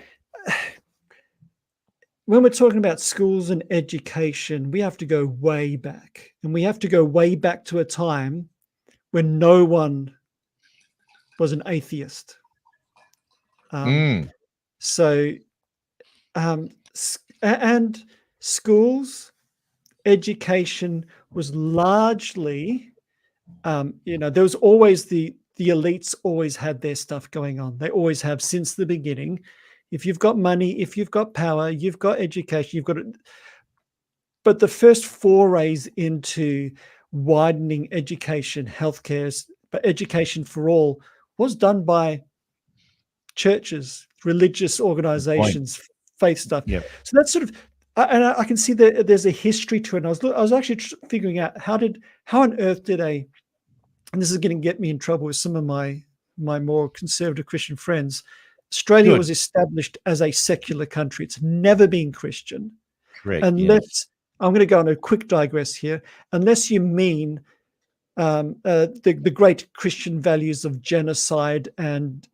Speaker 4: when we're talking about schools and education, we have to go way back, and we have to go way back to a time when no one was an atheist. So, and schools, education was largely, there was always the elites always had their stuff going on. They always have since the beginning. If you've got money, if you've got power, you've got education, you've got it. But the first forays into widening education, healthcare, but education for all, was done by churches, religious organizations, faith stuff.
Speaker 3: Yeah.
Speaker 4: So that's sort of, and I can see that there's a history to it. And I was actually figuring out how on earth did a and this is going to get me in trouble with some of my more conservative Christian friends. Australia
Speaker 3: Good.
Speaker 4: was established as a secular country. It's never been Christian.
Speaker 3: Correct.
Speaker 4: Unless,
Speaker 3: Yes.
Speaker 4: I'm going to go on a quick digress here, unless you mean the great Christian values of genocide and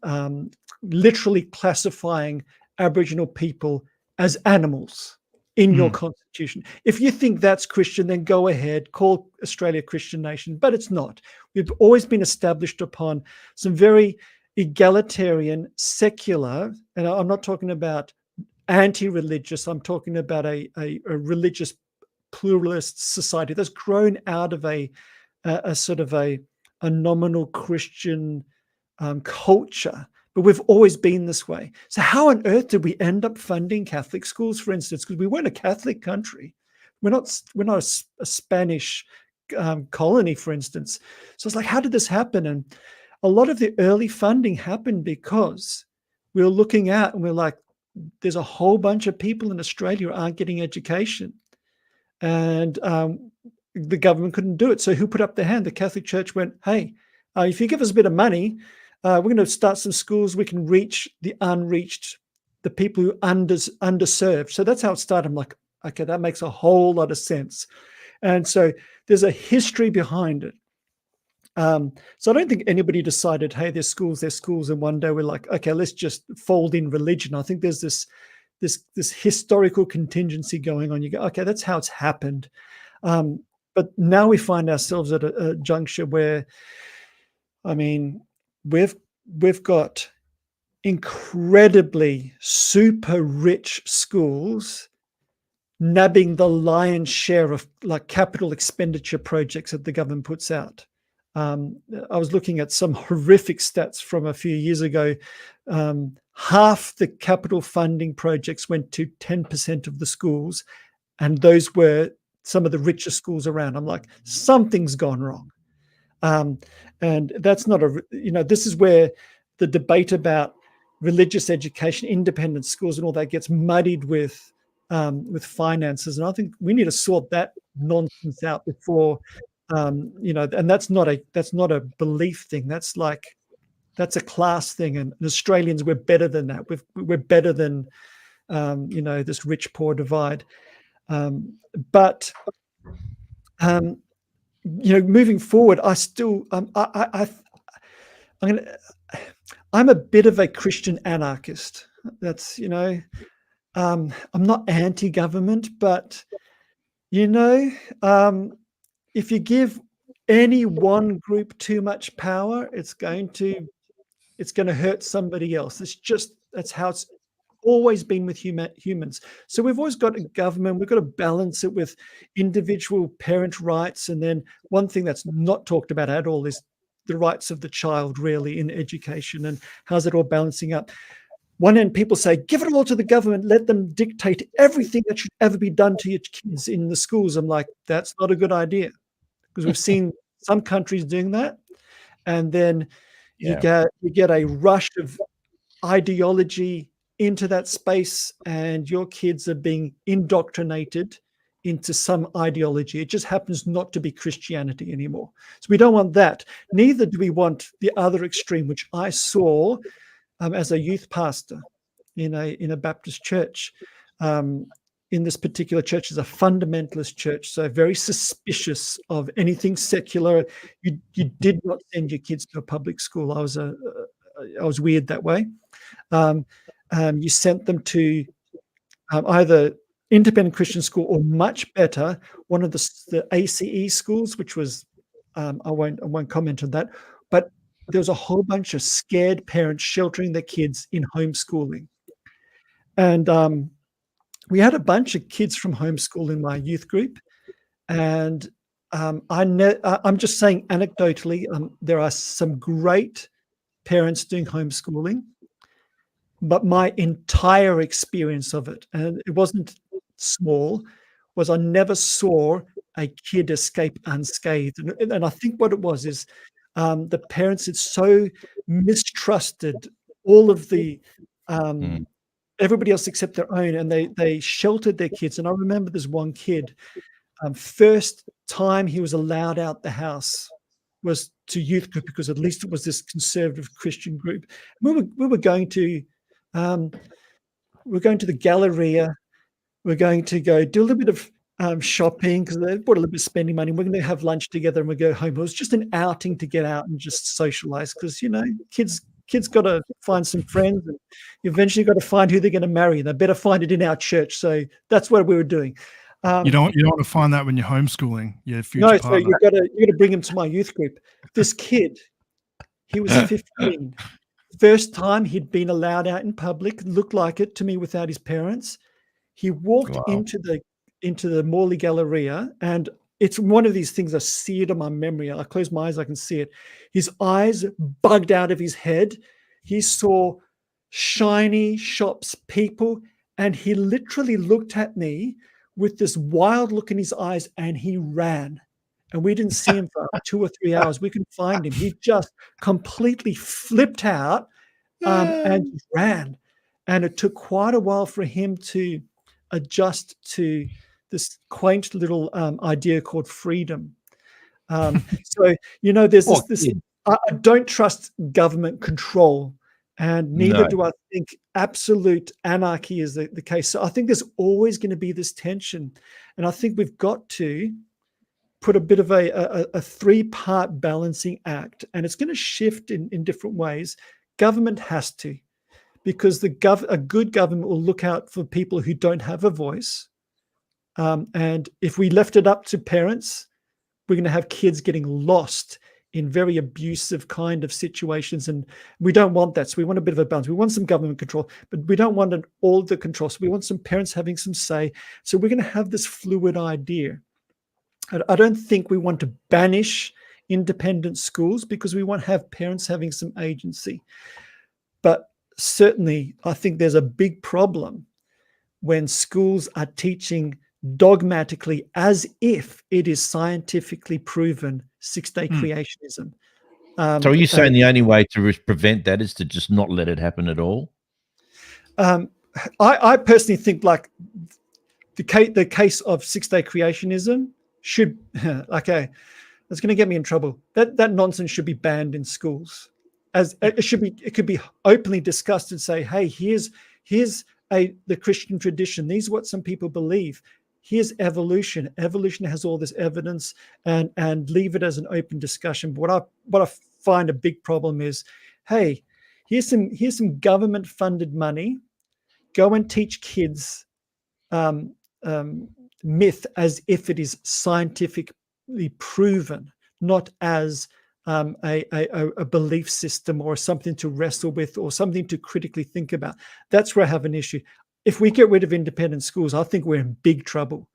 Speaker 4: literally classifying Aboriginal people as animals in your constitution. If you think that's Christian, then go ahead, call Australia a Christian nation, but it's not. We've always been established upon some very egalitarian, secular, and I'm not talking about anti-religious, I'm talking about a religious pluralist society that's grown out of a sort of a nominal Christian culture, but we've always been this way. So how on earth did we end up funding Catholic schools, for instance? Because we weren't a Catholic country. We're not a Spanish colony, for instance. So it's like, how did this happen? And a lot of the early funding happened because we were looking out and we're like, there's a whole bunch of people in Australia who aren't getting education. And the government couldn't do it. So who put up their hand? The Catholic Church went, hey, if you give us a bit of money, we're going to start some schools. We can reach the unreached, the people who underserved. So that's how it started. I'm like, okay, that makes a whole lot of sense. And so there's a history behind it. So I don't think anybody decided, hey, there's schools. And one day we're like, okay, let's just fold in religion. I think there's this historical contingency going on. You go, okay, that's how it's happened. But now we find ourselves at a juncture where, I mean, we've got incredibly super rich schools nabbing the lion's share of like capital expenditure projects that the government puts out. I was looking at some horrific stats from a few years ago. Half the capital funding projects went to 10% of the schools, and those were some of the richest schools around. I'm like, something's gone wrong. And that's not this is where the debate about religious education, independent schools and all that gets muddied with finances. And I think we need to sort that nonsense out before, and that's not a belief thing. That's a class thing. And Australians, we're better than that. We're better than, this rich poor divide. But moving forward, I still, I'm a bit of a Christian anarchist. That's, I'm not anti-government, but, if you give any one group too much power, it's going to hurt somebody else. That's how it's always been with humans. So we've always got a government. We've got to balance it with individual parent rights. And then one thing that's not talked about at all is the rights of the child, really, in education. And how's it all balancing up? One end, people say, give it all to the government, let them dictate everything that should ever be done to your kids in the schools. I'm like, that's not a good idea, because we've seen some countries doing that. And then you get a rush of ideology into that space, and your kids are being indoctrinated into some ideology. It just happens not to be Christianity anymore. So we don't want that. Neither do we want the other extreme, which I saw as a youth pastor in a Baptist church. In this particular church is a fundamentalist church, so very suspicious of anything secular. You did not send your kids to a public school. I was weird that way. You sent them to either independent Christian school or, much better, one of the ACE schools, which was I won't comment on that, but there was a whole bunch of scared parents sheltering their kids in homeschooling. And we had a bunch of kids from homeschool in my youth group. And I'm just saying anecdotally, there are some great parents doing homeschooling, but my entire experience of it, and it wasn't small, was I never saw a kid escape unscathed. And I think what it was is the parents had so mistrusted all of the everybody else except their own, and they sheltered their kids. And I remember this one kid, first time he was allowed out the house, was to youth group because at least it was this conservative Christian group. We were going to the Galleria. We're going to go do a little bit of shopping because they bought a little bit of spending money. We're going to have lunch together and we go home. It was just an outing to get out and just socialize because, you know, kids got to find some friends and eventually got to find who they're going to marry. They better find it in our church. So that's what we were doing.
Speaker 1: You don't want to find that when you're homeschooling your future
Speaker 4: No,
Speaker 1: partner.
Speaker 4: so you got to bring him to my youth group. This kid, he was 15. First time he'd been allowed out in public, looked like it to me without his parents. He walked into the Morley Galleria, and it's one of these things I see it on my memory. I close my eyes, I can see it. His eyes bugged out of his head. He saw shiny shops, people, and he literally looked at me with this wild look in his eyes, and he ran. And we didn't see him for 2 or 3 hours. We couldn't find him. He just completely flipped out and ran. And it took quite a while for him to adjust to this quaint little idea called freedom. So, you know, there's this I don't trust government control, and neither do I think absolute anarchy is the case. So I think there's always going to be this tension. And I think we've got to put a bit of a 3-part balancing act, and it's going to shift in different ways. Government has to, because a good government will look out for people who don't have a voice. And if we left it up to parents, we're going to have kids getting lost in very abusive kind of situations. And we don't want that. So we want a bit of a balance. We want some government control, but we don't want all the control. So we want some parents having some say. So we're going to have this fluid idea. I don't think we want to banish independent schools because we want to have parents having some agency. But certainly, I think there's a big problem when schools are teaching dogmatically as if it is scientifically proven 6-day creationism.
Speaker 3: So are you saying the only way to prevent that is to just not let it happen at all?
Speaker 4: I personally think like the case of 6-day creationism should, okay, that's going to get me in trouble. That nonsense should be banned in schools. As it could be openly discussed and say, hey, here's the Christian tradition. These are what some people believe. Here's evolution. Evolution has all this evidence, and leave it as an open discussion. But what I find a big problem is, hey, here's some government funded money. Go and teach kids myth as if it is scientifically proven, not as a belief system or something to wrestle with or something to critically think about. That's where I have an issue. If we get rid of independent schools, I think we're in big trouble,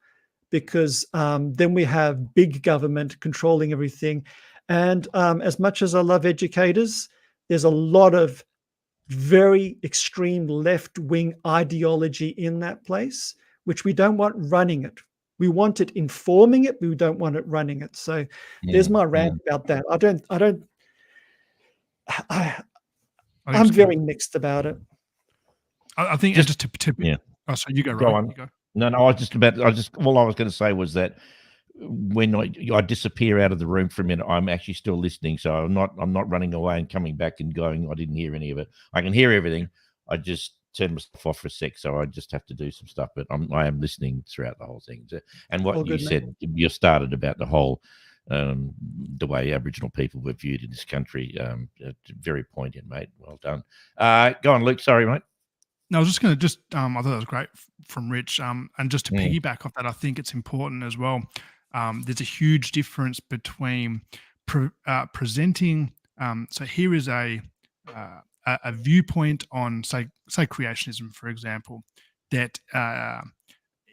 Speaker 4: because then we have big government controlling everything. And as much as I love educators, there's a lot of very extreme left-wing ideology in that place, which we don't want running it. We want it informing it, but we don't want it running it. So there's my rant about that. I'm very mixed about it.
Speaker 1: I think just to tip it. Oh, so you go,
Speaker 3: Go on.
Speaker 1: You go.
Speaker 3: No, all I was going to say was that when I disappear out of the room for a minute, I'm actually still listening. So I'm not running away and coming back and going, I didn't hear any of it. I can hear everything. I just turned myself off for a sec, so I just have to do some stuff. But I am listening throughout the whole thing. And what you said, you started about the whole the way Aboriginal people were viewed in this country. Very poignant, mate. Well done. Go on, Luke. Sorry, mate.
Speaker 1: No, I was just going to I thought that was great from Rich. And just to piggyback off that, I think it's important as well. There's a huge difference between presenting. So here is a viewpoint on, say creationism, for example, that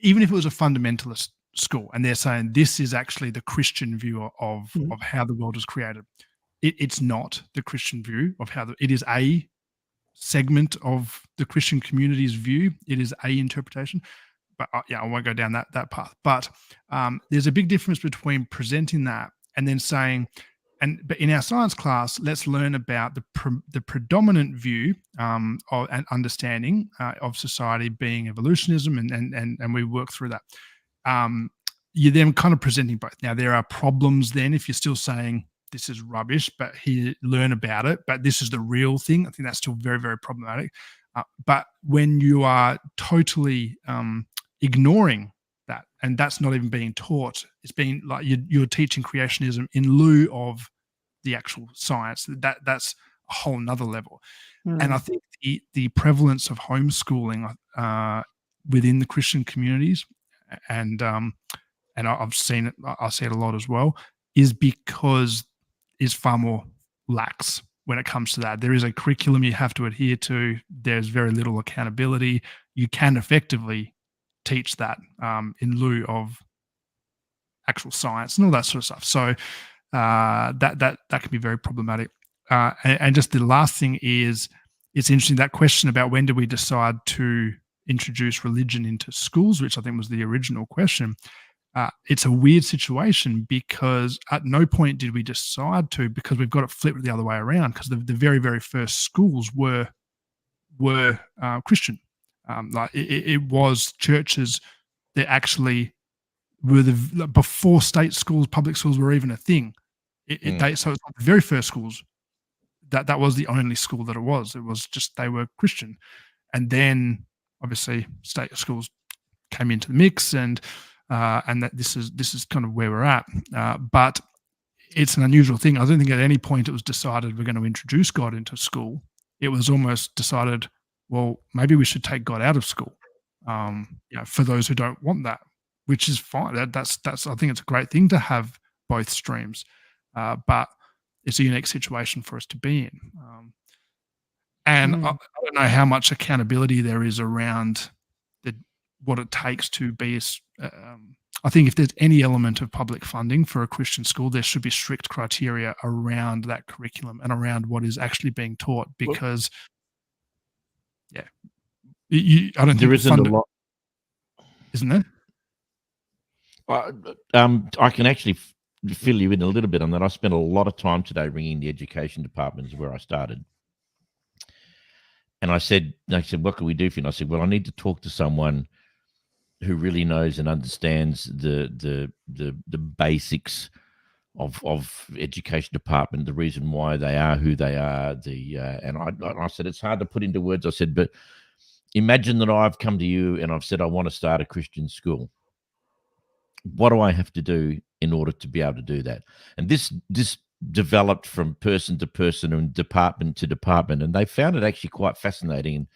Speaker 1: even if it was a fundamentalist school and they're saying this is actually the Christian view of how the world is created, it's not the Christian view of how it is a segment of the Christian community's view. It is a interpretation, but I won't go down that path. But there's a big difference between presenting that and then saying, but in our science class, let's learn about the predominant view of and understanding of society being evolutionism, and we work through that. You're then kind of presenting both. Now there are problems then if you're still saying this is rubbish, but he learn about it. But this is the real thing. I think that's still very, very problematic. But when you are totally ignoring that, and that's not even being taught, it's being like you're teaching creationism in lieu of the actual science. That's a whole nother level. And I think the prevalence of homeschooling within the Christian communities, and I've seen it, I see it a lot as well, is because it's far more lax when it comes to that. There is a curriculum you have to adhere to. There's very little accountability. You can effectively teach that in lieu of actual science and all that sort of stuff. So that can be very problematic. And just the last thing is, it's interesting, that question about when do we decide to introduce religion into schools, which I think was the original question. It's a weird situation because at no point did we decide to, because we've got it flipped the other way around, because the very, very first schools were Christian. Like it was churches that actually were before state schools, public schools were even a thing. So it's like the very first schools, that was the only school that it was. It was just, they were Christian. And then obviously state schools came into the mix, and that this is kind of where we're at. But it's an unusual thing. I don't think at any point it was decided we're going to introduce God into school. It was almost decided, well, maybe we should take God out of school. For those who don't want that, which is fine. That's I think it's a great thing to have both streams, but it's a unique situation for us to be in. And I don't know how much accountability there is around what it takes to be. I think if there's any element of public funding for a Christian school, there should be strict criteria around that curriculum and around what is actually being taught, because I don't think
Speaker 3: there isn't a lot,
Speaker 1: isn't there?
Speaker 3: I can actually fill you in a little bit on that. I spent a lot of time today ringing the education departments where I started. And they said, what can we do for you? And I said, well, I need to talk to someone who really knows and understands the basics of education department, the reason why they are who they are. And I said, it's hard to put into words. I said, but imagine that I've come to you and I've said, I want to start a Christian school. What do I have to do in order to be able to do that? And this developed from person to person and department to department, and they found it actually quite fascinating. And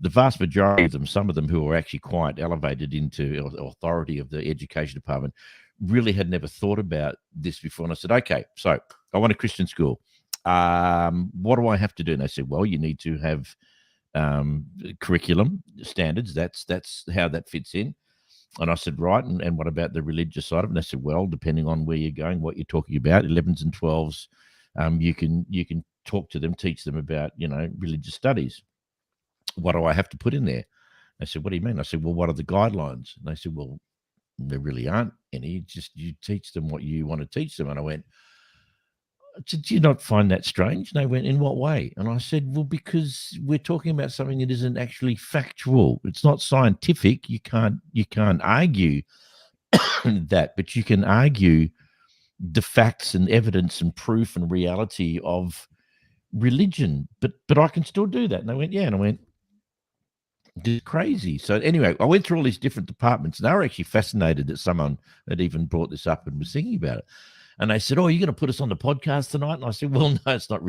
Speaker 3: the vast majority of them, some of them who were actually quite elevated into authority of the education department, really had never thought about this before. And I said, okay, so I want a Christian school. What do I have to do? And they said, well, you need to have curriculum standards. That's how that fits in. And I said, right, and what about the religious side of it? And they said, well, depending on where you're going, what you're talking about, 11s and 12s, you can talk to them, teach them about, religious studies. What do I have to put in there? They said, what do you mean? I said, well, what are the guidelines? And they said, well, there really aren't any. Just you teach them what you want to teach them. And I went, did you not find that strange? And they went, in what way? And I said, well, because we're talking about something that isn't actually factual. It's not scientific. You can't argue that, but you can argue the facts and evidence and proof and reality of religion. But I can still do that. And they went, yeah. And I went, this is crazy. So anyway, I went through all these different departments, and they were actually fascinated that someone had even brought this up and was thinking about it. And they said, oh, are you going to put us on the podcast tonight? And I said, well, no, it's not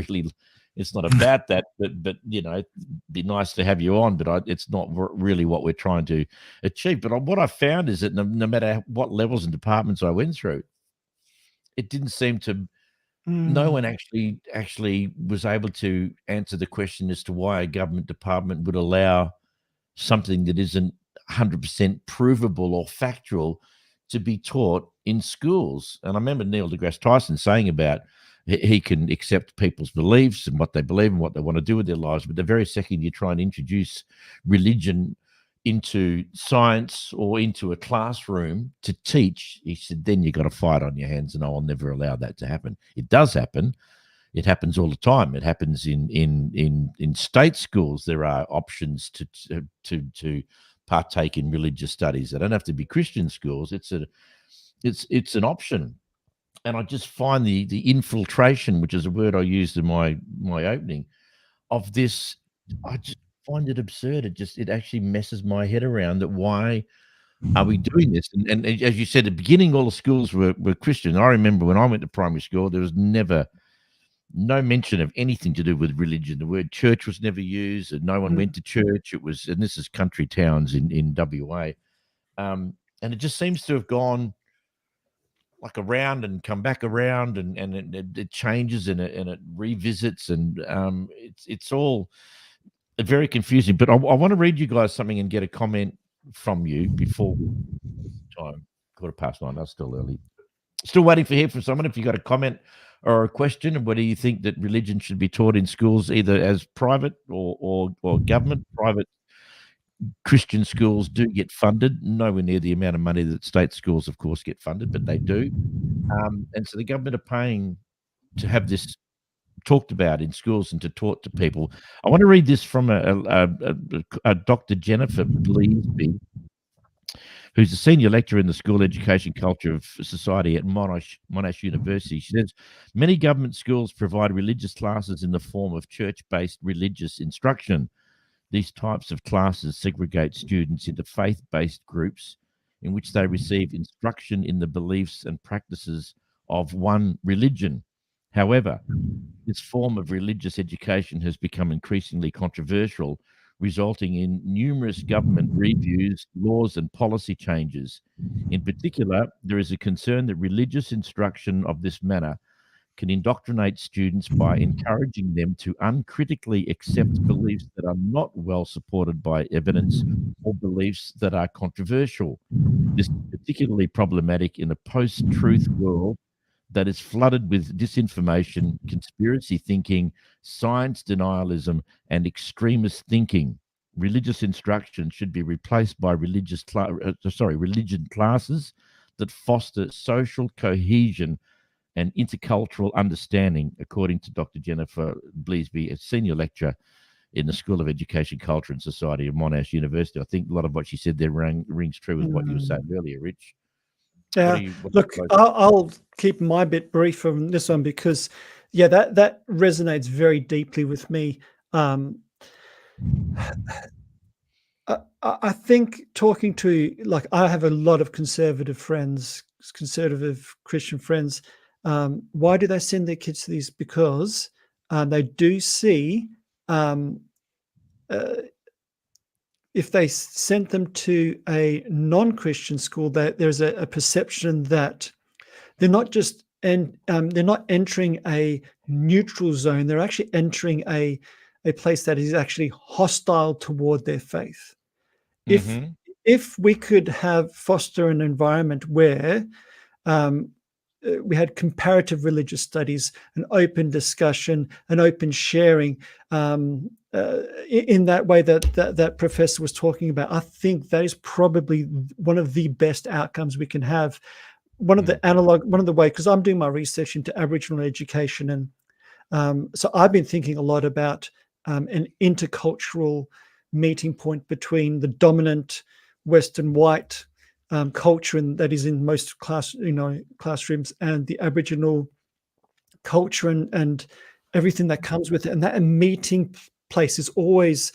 Speaker 3: about that, but it'd be nice to have you on, but it's not really what we're trying to achieve. But what I found is that no matter what levels and departments I went through, it didn't seem to, no one actually was able to answer the question as to why a government department would allow something that isn't 100% provable or factual to be taught in schools. And I remember Neil deGrasse Tyson saying about he can accept people's beliefs and what they believe and what they want to do with their lives, but the very second you try and introduce religion into science or into a classroom to teach, he said, then you've got a fight on your hands, and I will never allow that to happen. It does happen. It happens all the time. It happens in state schools. There are options to partake in religious studies. They don't have to be Christian schools. It's an option. and I just find the infiltration, which is a word I used in my opening, of this. I just find it absurd. It actually messes my head around that why are we doing this? And as you said at the beginning, all the schools were Christian. I remember when I went to primary school, there was never no mention of anything to do with religion. The word church was never used, and no one went to church. It was, and this is country towns in WA, and it just seems to have gone like around and come back around, and it changes and it revisits, and it's all very confusing. But I want to read you guys something and get a comment from you before time 9:15. That's still early. Still waiting to hear from someone. If you got a comment or a question, and whether you think that religion should be taught in schools either as private or government. Private Christian schools do get funded, nowhere near the amount of money that state schools, of course, get funded, but they do. And so the government are paying to have this talked about in schools and to taught to people. I want to read this from a Dr. Jennifer Bleasby, who's a senior lecturer in the School Education Culture of Society at Monash University. She says, many government schools provide religious classes in the form of church-based religious instruction. These types of classes segregate students into faith-based groups in which they receive instruction in the beliefs and practices of one religion. However, this form of religious education has become increasingly controversial, resulting in numerous government reviews, laws, and policy changes. In particular, there is a concern that religious instruction of this manner can indoctrinate students by encouraging them to uncritically accept beliefs that are not well supported by evidence or beliefs that are controversial. This is particularly problematic in a post-truth world that is flooded with disinformation, conspiracy thinking, science denialism, and extremist thinking. Religious instruction should be replaced by religion classes that foster social cohesion and intercultural understanding, according to Dr. Jennifer Bleasby, a senior lecturer in the School of Education, Culture and Society of Monash University. I think a lot of what she said there rings true with what you were saying earlier, Rich.
Speaker 4: Yeah, look, I'll keep my bit brief on this one because, yeah, that resonates very deeply with me. I think talking to, like, I have a lot of conservative friends, conservative Christian friends. Why do they send their kids to these? Because they do see if they sent them to a non-Christian school, that there's a perception that they're not just they're not entering a neutral zone. They're actually entering a place that is actually hostile toward their faith. If we could foster an environment where we had comparative religious studies, an open discussion, an open sharing, in that way that professor was talking about, I think that is probably one of the best outcomes we can have. One of the way, because I'm doing my research into Aboriginal education, and so I've been thinking a lot about an intercultural meeting point between the dominant Western white culture, and that is in most classrooms, and the Aboriginal culture and everything that comes with it. And that meeting place is always,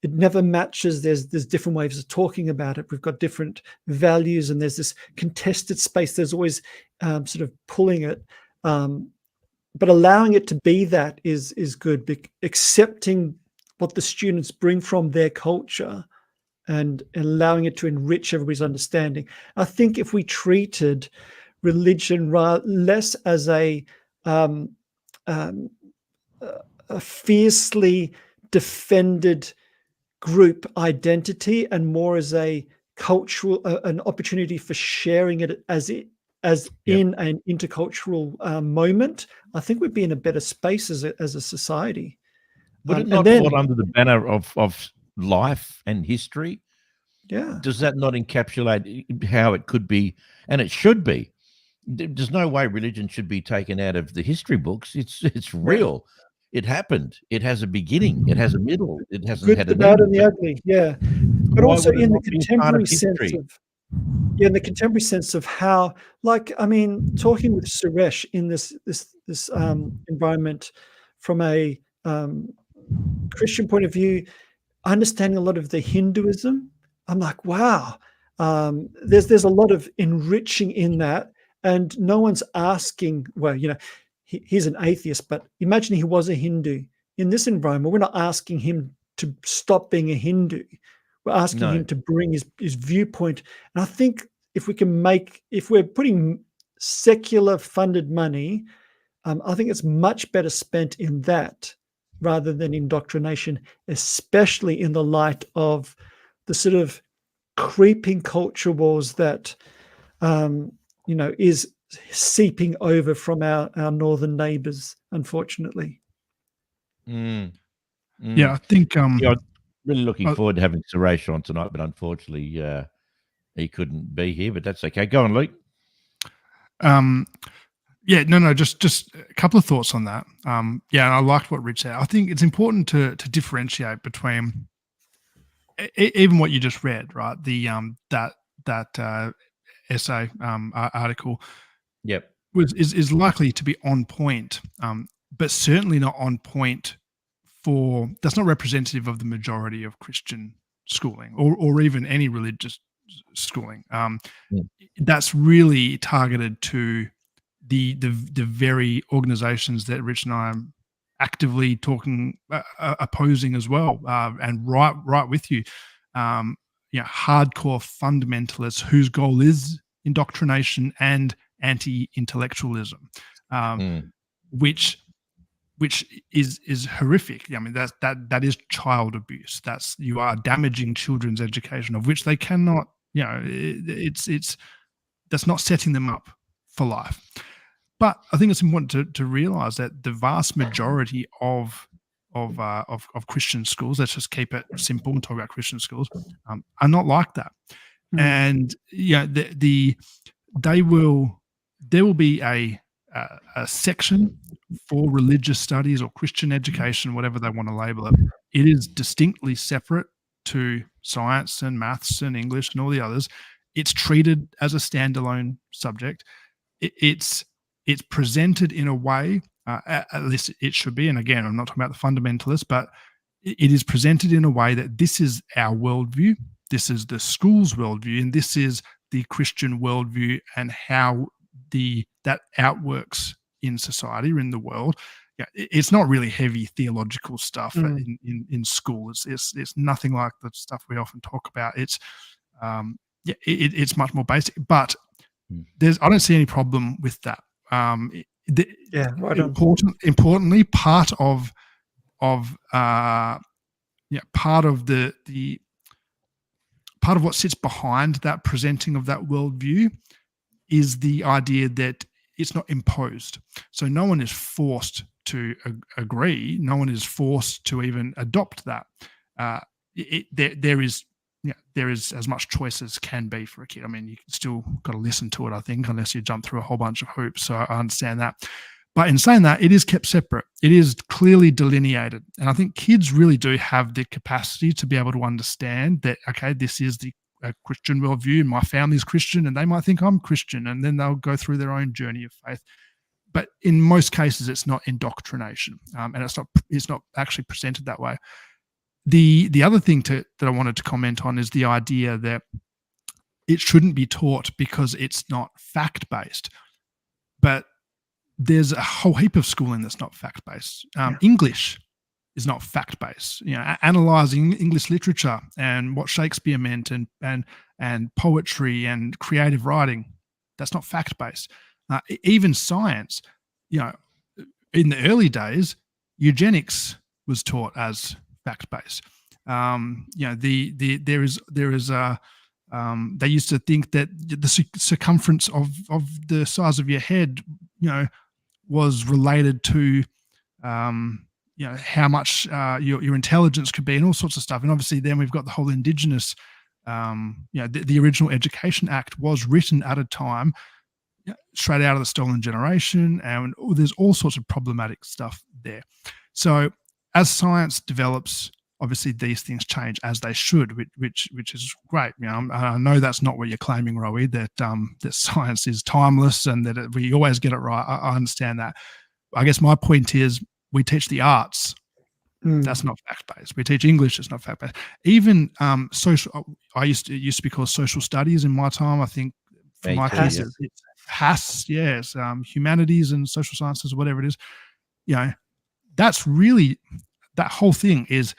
Speaker 4: it never matches. There's different ways of talking about it. We've got different values, and there's this contested space. There's always sort of pulling it, but allowing it to be that is good. Accepting what the students bring from their culture and allowing it to enrich everybody's understanding. I think if we treated religion less as a fiercely defended group identity and more as a cultural, an opportunity for sharing it as in an intercultural moment, I think we'd be in a better space as a society.
Speaker 3: Would it not fall under the banner of life and history?
Speaker 4: Yeah.
Speaker 3: Does that not encapsulate how it could be, and it should be? There's no way religion should be taken out of the history books. It's real. It happened. It has a beginning. It has a middle. It hasn't
Speaker 4: good,
Speaker 3: had
Speaker 4: the
Speaker 3: an
Speaker 4: bad,
Speaker 3: end.
Speaker 4: and the ugly. Yeah, but also in the contemporary sense of Yeah, in the contemporary sense of how, like, I mean, talking with Suresh in this environment from a Christian point of view, understanding a lot of the Hinduism, I'm like, wow, there's a lot of enriching in that, and no one's asking. Well, he's an atheist, but imagine he was a Hindu. In this environment, we're not asking him to stop being a Hindu. We're asking
Speaker 3: No.
Speaker 4: him to bring his viewpoint. And I think if we're putting secular funded money, I think it's much better spent in that rather than indoctrination, especially in the light of the sort of creeping culture wars that is seeping over from our northern neighbors, unfortunately.
Speaker 3: Mm,
Speaker 1: Yeah, I think
Speaker 3: Yeah, I'm really looking
Speaker 1: uh,
Speaker 3: forward to having Suresh on tonight, but unfortunately, he couldn't be here. But that's okay. Go on, Luke.
Speaker 1: yeah, no, just a couple of thoughts on that. Yeah, and I liked what Rich said. I think it's important to differentiate between even what you just read, right? The that essay article
Speaker 3: Yep.
Speaker 1: is likely to be on point, but certainly not on point for. That's not representative of the majority of Christian schooling or even any religious schooling.
Speaker 3: Mm.
Speaker 1: That's really targeted to the very organizations that Rich and I are actively talking opposing as well, and right with you. Hardcore fundamentalists whose goal is indoctrination and anti-intellectualism,
Speaker 3: Mm.
Speaker 1: which is horrific. I mean, that is child abuse. You are damaging children's education, of which they cannot. It's that's not setting them up for life. But I think it's important to realize that the vast majority of Christian schools, let's just keep it simple and talk about Christian schools, are not like that. And there will be a section for religious studies or Christian education, whatever they want to label it. It is distinctly separate to science and maths and English and all the others. It's treated as a standalone subject. It's presented in a way, at least it should be. And again, I'm not talking about the fundamentalists, but it is presented in a way that this is our worldview, this is the school's worldview, and this is the Christian worldview, and how that outworks in society or in the world. Yeah, it's not really heavy theological stuff in school. It's nothing like the stuff we often talk about. It's it's much more basic, but I don't see any problem with that.
Speaker 4: Right on.
Speaker 1: Importantly, part of part of part of what sits behind that presenting of that worldview is the idea that it's not imposed. So no one is forced to agree. No one is forced to even adopt that. There is as much choice as can be for a kid. I mean, you still got to listen to it, I think, unless you jump through a whole bunch of hoops. So I understand that. But in saying that, it is kept separate. It is clearly delineated. And I think kids really do have the capacity to be able to understand that, okay, this is the Christian worldview, and my family's Christian, and they might think I'm Christian, and then they'll go through their own journey of faith. But in most cases, it's not indoctrination, and it's not actually presented that way. The other thing that I wanted to comment on is the idea that it shouldn't be taught because it's not fact-based. But there's a whole heap of schooling that's not fact-based. English is not fact-based. Analyzing English literature and what Shakespeare meant, and poetry and creative writing, that's not fact-based. Even science, in the early days, eugenics was taught as fact-based. There is they used to think that the circumference of the size of your head, was related to how much your intelligence could be, and all sorts of stuff. And obviously then we've got the whole indigenous, the original Education Act was written at a time straight out of the Stolen Generation, and there's all sorts of problematic stuff there. So as science develops, obviously these things change as they should, which is great. I know that's not what you're claiming, Rowie, that science is timeless and that we always get it right. I understand that. I guess my point is we teach the arts. That's not fact-based. We teach English. It's not fact-based. Even social. It used to be called social studies in my time. I think for my kids, it's HAS. Yes, humanities and social sciences, whatever it is. That's really, that whole thing is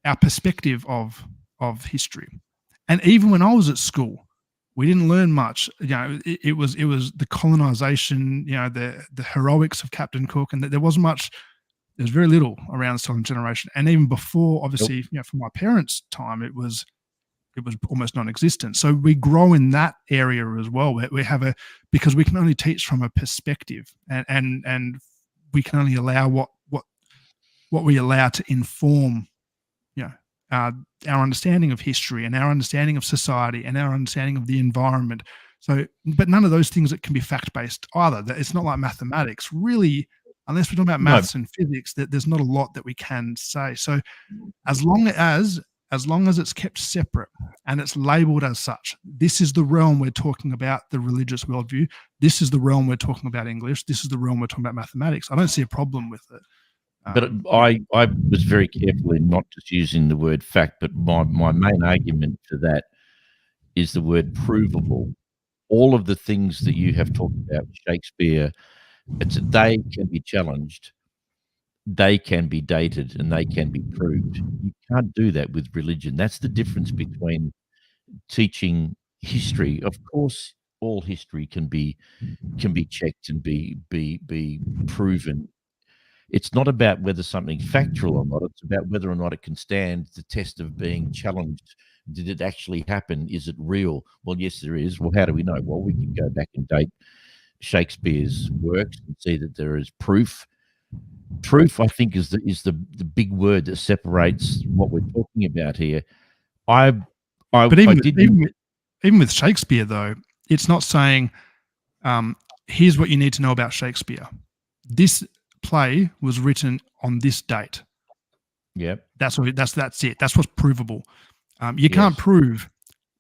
Speaker 1: our perspective of history. And even when I was at school, we didn't learn much. It was the colonization. The heroics of Captain Cook, and there wasn't much. There's very little around the silent generation, and even before, obviously, from my parents' time, it was almost non-existent. So we grow in that area as well. We have because we can only teach from a perspective, and we can only allow what we allow to inform, our understanding of history and our understanding of society and our understanding of the environment. So, but none of those things that can be fact-based either. It's not like mathematics, really. Unless we're talking about maths and physics, that there's not a lot that we can say. So as long as it's kept separate and it's labeled as such, this is the realm we're talking about the religious worldview. This is the realm we're talking about English. This is the realm we're talking about mathematics. I don't see a problem with it.
Speaker 3: But I was very careful in not just using the word fact, but my main argument for that is the word provable. All of the things that you have talked about, Shakespeare, they can be challenged, they can be dated, and they can be proved. You can't do that with religion. That's the difference between teaching history. Of course, all history can be checked and be proven. It's not about whether something's factual or not. It's about whether or not it can stand the test of being challenged. Did it actually happen? Is it real? Well, yes, there is. Well, how do we know? Well, we can go back and date Shakespeare's works and see that there is proof. Proof, I think, is the big word that separates what we're talking about here.
Speaker 1: But even with Shakespeare, though, it's not saying, here's what you need to know about Shakespeare. This play was written on this date.
Speaker 3: Yep.
Speaker 1: That's it. That's what's provable. You can't prove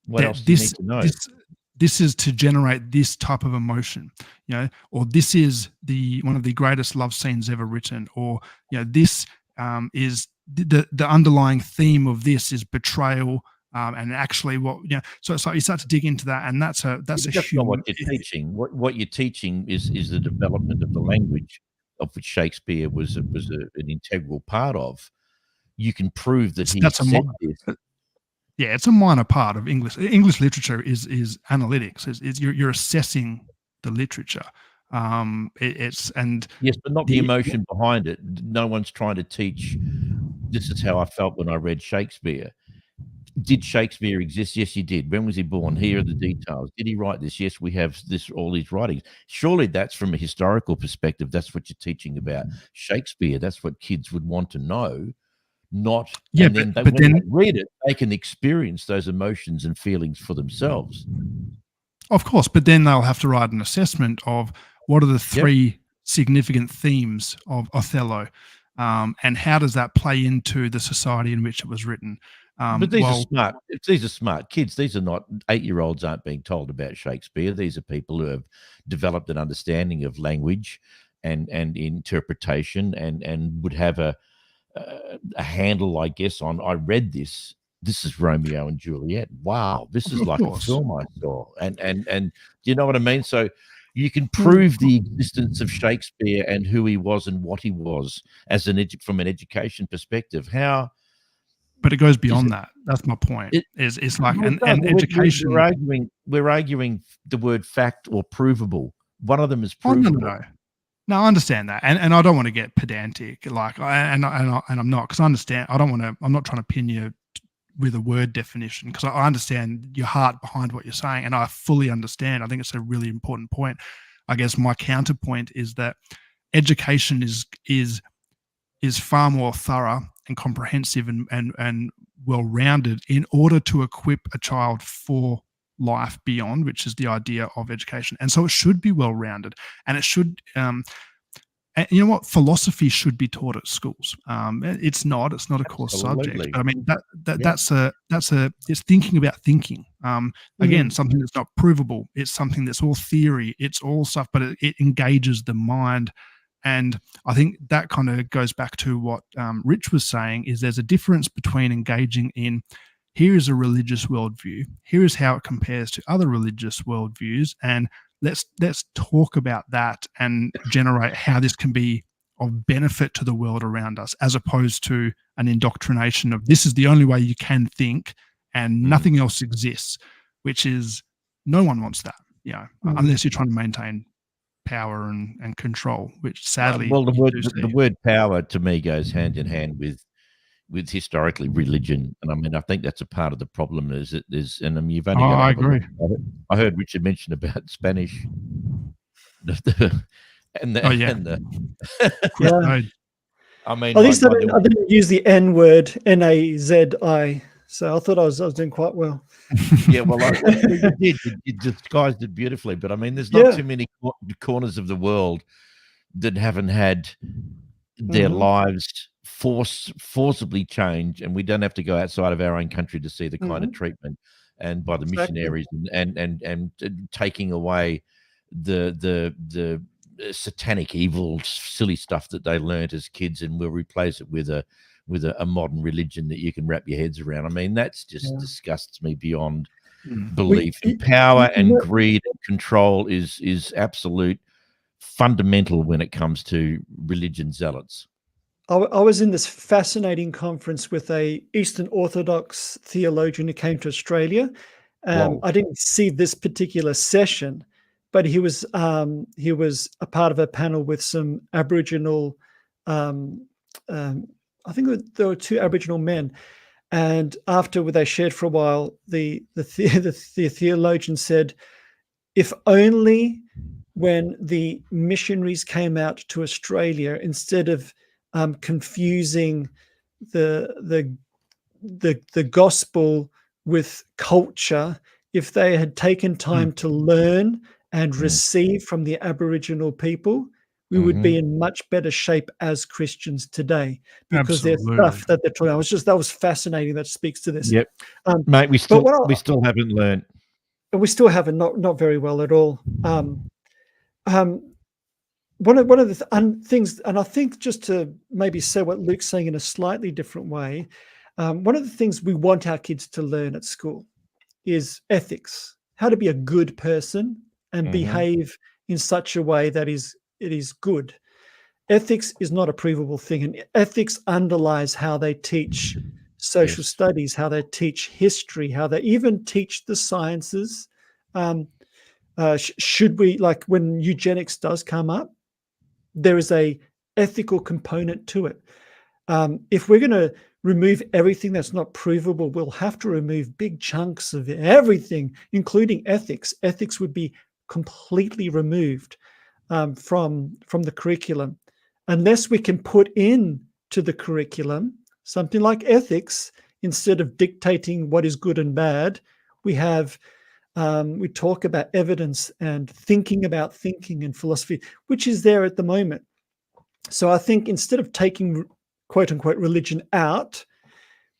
Speaker 3: what else do you need to know?
Speaker 1: This is to generate this type of emotion, or this is one of the greatest love scenes ever written, or this is the underlying theme of this is betrayal, and actually so it's like you start to dig into that, and that's a
Speaker 3: huge. Not what you're teaching. What you're teaching is the development of the language, of which Shakespeare was an integral part of. You can prove that he said this.
Speaker 1: Yeah, it's a minor part of English. English literature is analytics. You're assessing the literature. Yes,
Speaker 3: but not the emotion behind it. No one's trying to teach. This is how I felt when I read Shakespeare. Did Shakespeare exist? Yes, he did. When was he born? Here are the details. Did he write this? Yes, we have all these writings. Surely that's from a historical perspective. That's what you're teaching about Shakespeare. That's what kids would want to know. When they read it, they can experience those emotions and feelings for themselves.
Speaker 1: Of course, but then they'll have to write an assessment of what are the three significant themes of Othello, and how does that play into the society in which it was written.
Speaker 3: But these are smart. These are smart kids. These are not 8-year-olds aren't being told about Shakespeare. These are people who have developed an understanding of language and interpretation, and would have a handle, I guess, on, I read this. This is Romeo and Juliet. Wow, this is like a film I saw. And do you know what I mean? So you can prove the existence of Shakespeare and who he was and what he was as from an education perspective. How?
Speaker 1: But it goes beyond that. That's my point. It's like an education.
Speaker 3: We're arguing the word fact or provable. One of them is provable.
Speaker 1: No, I understand that, and I don't want to get pedantic, and I'm not, because I understand. I'm not trying to pin you with a word definition, because I understand your heart behind what you're saying, and I fully understand. I think it's a really important point. I guess my counterpoint is that education is far more thorough and comprehensive and well-rounded in order to equip a child for life beyond, which is the idea of education. And so it should be well-rounded, and it should And you know what? Philosophy should be taught at schools. It's not a core subject.
Speaker 3: Absolutely.
Speaker 1: But I mean,
Speaker 3: Yeah.
Speaker 1: it's thinking about thinking. Again,
Speaker 4: Mm.
Speaker 1: something that's not provable. It's something that's all theory. It's all stuff, but it engages the mind. And I think that kind of goes back to what Rich was saying, is there's a difference between engaging in, here is a religious worldview, here is how it compares to other religious worldviews, and let's talk about that and generate how this can be of benefit to the world around us, as opposed to an indoctrination of this is the only way you can think and nothing else exists, which is, no one wants that, unless you're trying to maintain power and control, which sadly
Speaker 3: Well, the
Speaker 1: you
Speaker 3: word
Speaker 1: do
Speaker 3: the
Speaker 1: see.
Speaker 3: word power to me goes hand in hand with historically religion, and I mean I think that's a part of the problem. Is that there's, and you've
Speaker 1: Oh,
Speaker 3: only got to
Speaker 1: I
Speaker 3: have a look.
Speaker 1: agree.
Speaker 3: I heard Richard mention about Spanish, and
Speaker 1: Oh
Speaker 3: the
Speaker 1: yeah,
Speaker 3: and the.
Speaker 4: Yeah.
Speaker 1: crusade.
Speaker 3: I mean,
Speaker 4: At
Speaker 3: my
Speaker 4: least I
Speaker 3: God,
Speaker 4: didn't, I didn't use the N word, Nazi. So I thought I was doing quite well.
Speaker 3: yeah, well, you did. You disguised it beautifully, but I mean, there's not
Speaker 4: Yeah.
Speaker 3: too many corners of the world that haven't had their
Speaker 4: Mhm.
Speaker 3: lives forcibly change, and we don't have to go outside of our own country to see the kind of
Speaker 4: Mhm.
Speaker 3: treatment and by the
Speaker 4: Exactly.
Speaker 3: missionaries and taking away the satanic evil silly stuff that they learnt as kids, and we'll replace it with a modern religion that you can wrap your heads around. I mean, that's just
Speaker 4: Yeah.
Speaker 3: disgusts me beyond
Speaker 1: Mm.
Speaker 3: belief. And power and greed and control is absolute fundamental when it comes to religion zealots.
Speaker 4: I was in this fascinating conference with a Eastern Orthodox theologian who came to Australia.
Speaker 3: Whoa.
Speaker 4: I didn't see this particular session, but he was a part of a panel with some Aboriginal. Um, I think there were two Aboriginal men, and after they shared for a while, the theologian said, "If only when the missionaries came out to Australia, instead of confusing the the gospel with culture, if they had taken time to learn and
Speaker 3: Mm.
Speaker 4: receive from the Aboriginal people, we would be
Speaker 3: Mhm.
Speaker 4: in much better shape as Christians today, because there's
Speaker 1: Absolutely.
Speaker 4: stuff that they're talking. That was fascinating. That speaks to this.
Speaker 3: Yep.
Speaker 4: Um,
Speaker 3: Mate, we
Speaker 4: but
Speaker 3: still haven't learned.
Speaker 4: we still haven't, not very well at all. Um, one of the things, and I think, just to maybe say what Luke's saying in a slightly different way, one of the things we want our kids to learn at school is ethics, how to be a good person and
Speaker 3: Mhm.
Speaker 4: behave in such a way that it is good. Ethics is not a provable thing, and ethics underlies how they teach social
Speaker 3: Yes.
Speaker 4: studies, how they teach history, how they even teach the sciences. Um, should we, like when eugenics does come up, there is a ethical component to it. If we're going to remove everything that's not provable, we'll have to remove big chunks of everything, including ethics. Ethics would be completely removed from the curriculum, unless we can put in to the curriculum something like ethics. Instead of dictating what is good and bad, we have we talk about evidence and thinking about thinking and philosophy, which is there at the moment. So I think instead of taking quote unquote religion out,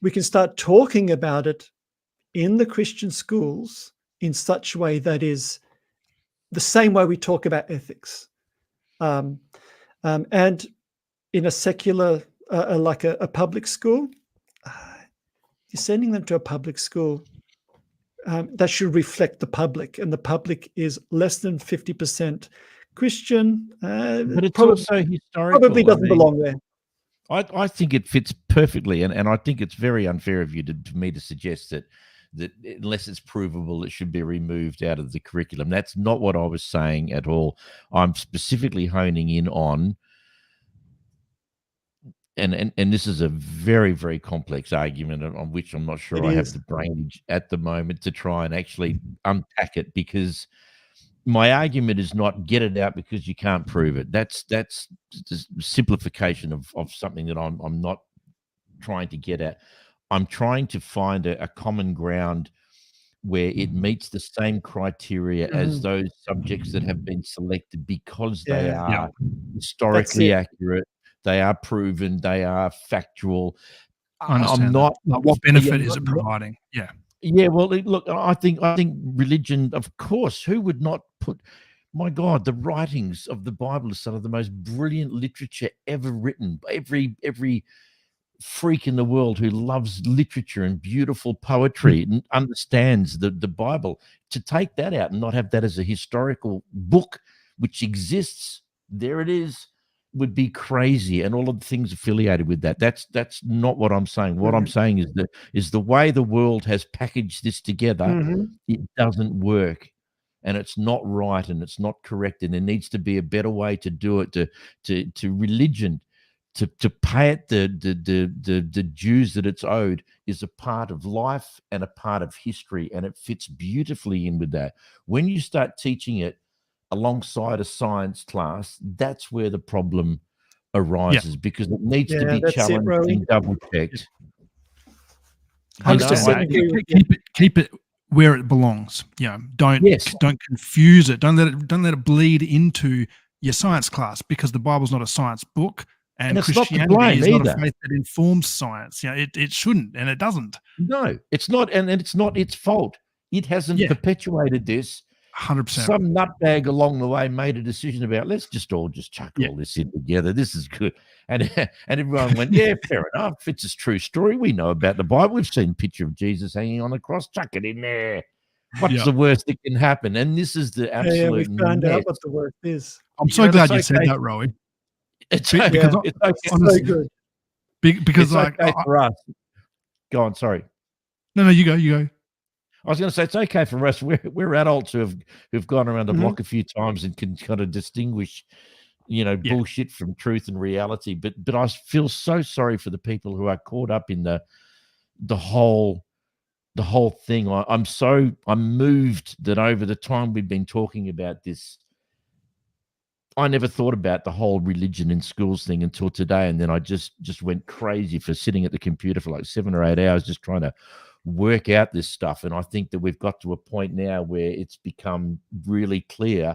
Speaker 4: we can start talking about it in the Christian schools in such a way that is the same way we talk about ethics. And in a secular, like a public school, you're sending them to a public school that should reflect the public, and the public is less than 50% Christian.
Speaker 3: But it's
Speaker 4: Probably
Speaker 3: also
Speaker 4: probably
Speaker 3: historical. I
Speaker 4: doesn't
Speaker 3: mean,
Speaker 4: belong there.
Speaker 3: I think it fits perfectly, and I think it's very unfair of you to me to suggest that unless it's provable, it should be removed out of the curriculum. That's not what I was saying at all. I'm specifically honing in on, and this is a very, very complex argument on which I'm not
Speaker 4: It
Speaker 3: sure I have
Speaker 4: is.
Speaker 3: the brainage at the moment to try and actually unpack it, because my argument is not get it out because you can't prove it. That's just simplification of something that I'm not trying to get at. I'm trying to find a common ground where it meets the same criteria as those subjects that have been selected because they
Speaker 4: Yeah.
Speaker 1: Yeah.
Speaker 3: are
Speaker 4: That's
Speaker 3: historically
Speaker 4: it.
Speaker 3: accurate, they are proven, they are factual.
Speaker 1: I
Speaker 3: I'm
Speaker 1: understand that.
Speaker 3: not
Speaker 1: Like, what
Speaker 3: yeah,
Speaker 1: benefit is it providing? Yeah.
Speaker 3: yeah, well, look, I think religion, of course, who would not put, my God, the writings of the Bible are some of the most brilliant literature ever written. Every freak in the world who loves literature and beautiful poetry and understands the Bible, to take that out and not have that as a historical book which exists, there it is, would be crazy, and all of the things affiliated with that. That's not what I'm saying. What I'm saying is the way the world has packaged this together, it doesn't work. And it's not right, and it's not correct, and there needs to be a better way to do it. To religion, to pay it the dues that it's owed, is a part of life and a part of history, and it fits beautifully in with that. When you start teaching it alongside a science class, that's where the problem arises, because it needs to
Speaker 4: Yeah,
Speaker 3: be
Speaker 4: that's it,
Speaker 3: challenged
Speaker 4: Rowie.
Speaker 3: and double checked.
Speaker 1: I understand
Speaker 3: I
Speaker 1: that.
Speaker 3: think,
Speaker 4: agree with you.
Speaker 1: Keep it where it belongs. Don't
Speaker 3: yes,
Speaker 1: don't confuse it. Don't let it bleed into your science class, because the Bible's not a science book,
Speaker 3: and
Speaker 1: and
Speaker 3: it's not to
Speaker 1: Christianity
Speaker 3: blame
Speaker 1: is not a
Speaker 3: either.
Speaker 1: faith that informs science. It shouldn't, and it doesn't.
Speaker 3: No, it's not, and it's not its fault. It hasn't
Speaker 1: Yeah,
Speaker 3: perpetuated this.
Speaker 1: 100%.
Speaker 3: Some nutbag along the way made a decision about, let's just chuck
Speaker 1: Yeah.
Speaker 3: all this in together. This is good. And everyone went, yeah, fair enough. It's a true story. We know about the Bible. We've seen a picture of Jesus hanging on a cross. Chuck it in there. What's
Speaker 1: Yeah.
Speaker 3: the worst that can happen? And this is the
Speaker 4: Yeah,
Speaker 3: absolute
Speaker 4: we found
Speaker 3: mess.
Speaker 4: out what the worst is.
Speaker 1: I'm
Speaker 3: You
Speaker 1: so
Speaker 3: know,
Speaker 1: glad
Speaker 3: it's
Speaker 1: you said
Speaker 3: okay.
Speaker 1: that, Rowie.
Speaker 3: It's
Speaker 1: Because
Speaker 3: okay.
Speaker 4: Yeah.
Speaker 3: It's okay.
Speaker 4: So
Speaker 1: honestly,
Speaker 4: good.
Speaker 1: because
Speaker 3: It's
Speaker 1: like
Speaker 3: okay for us. Go on, sorry.
Speaker 1: no, you go.
Speaker 3: I was going to say it's okay for us. We're adults who've gone around the block a few times and can kind of distinguish,
Speaker 1: Yeah.
Speaker 3: bullshit from truth and reality. But I feel so sorry for the people who are caught up in the whole thing. I'm moved that over the time we've been talking about this, I never thought about the whole religion in schools thing until today, and then I just went crazy for sitting at the computer for like 7 or 8 hours just trying to work out this stuff. And I think that we've got to a point now where it's become really clear,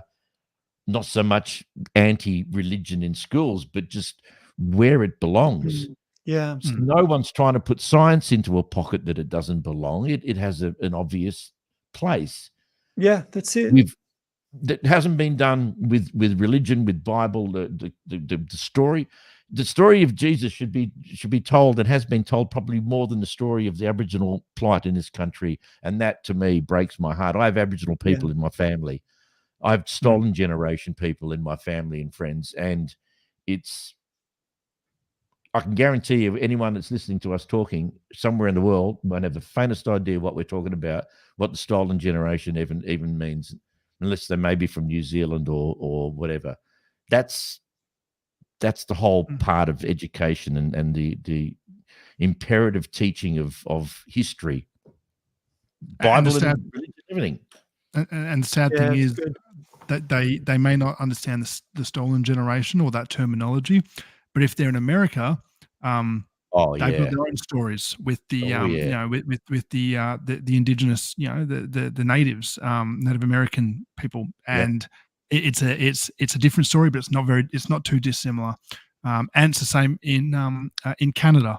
Speaker 3: not so much anti-religion in schools, but just where it belongs.
Speaker 4: Yeah.
Speaker 3: No one's trying to put science into a pocket that it doesn't belong. It has an obvious place.
Speaker 4: Yeah, that's it.
Speaker 3: That hasn't been done with religion, with Bible. The story of Jesus should be told, and has been told, probably more than the story of the Aboriginal plight in this country. And that, to me, breaks my heart. I have Aboriginal people in my family. I have stolen generation people in my family and friends, and I can guarantee you, anyone that's listening to us talking somewhere in the world won't have the faintest idea what we're talking about, what the stolen generation even means, unless they may be from New Zealand or whatever. That's the whole part of education and the imperative teaching of history, Bible and religion, everything.
Speaker 1: And the sad thing is that they may not understand the stolen generation or that terminology, but if they're in America, they've got their own stories with the with the indigenous, the natives, Native American people, and it's a different story, but it's not too dissimilar. And it's the same in Canada,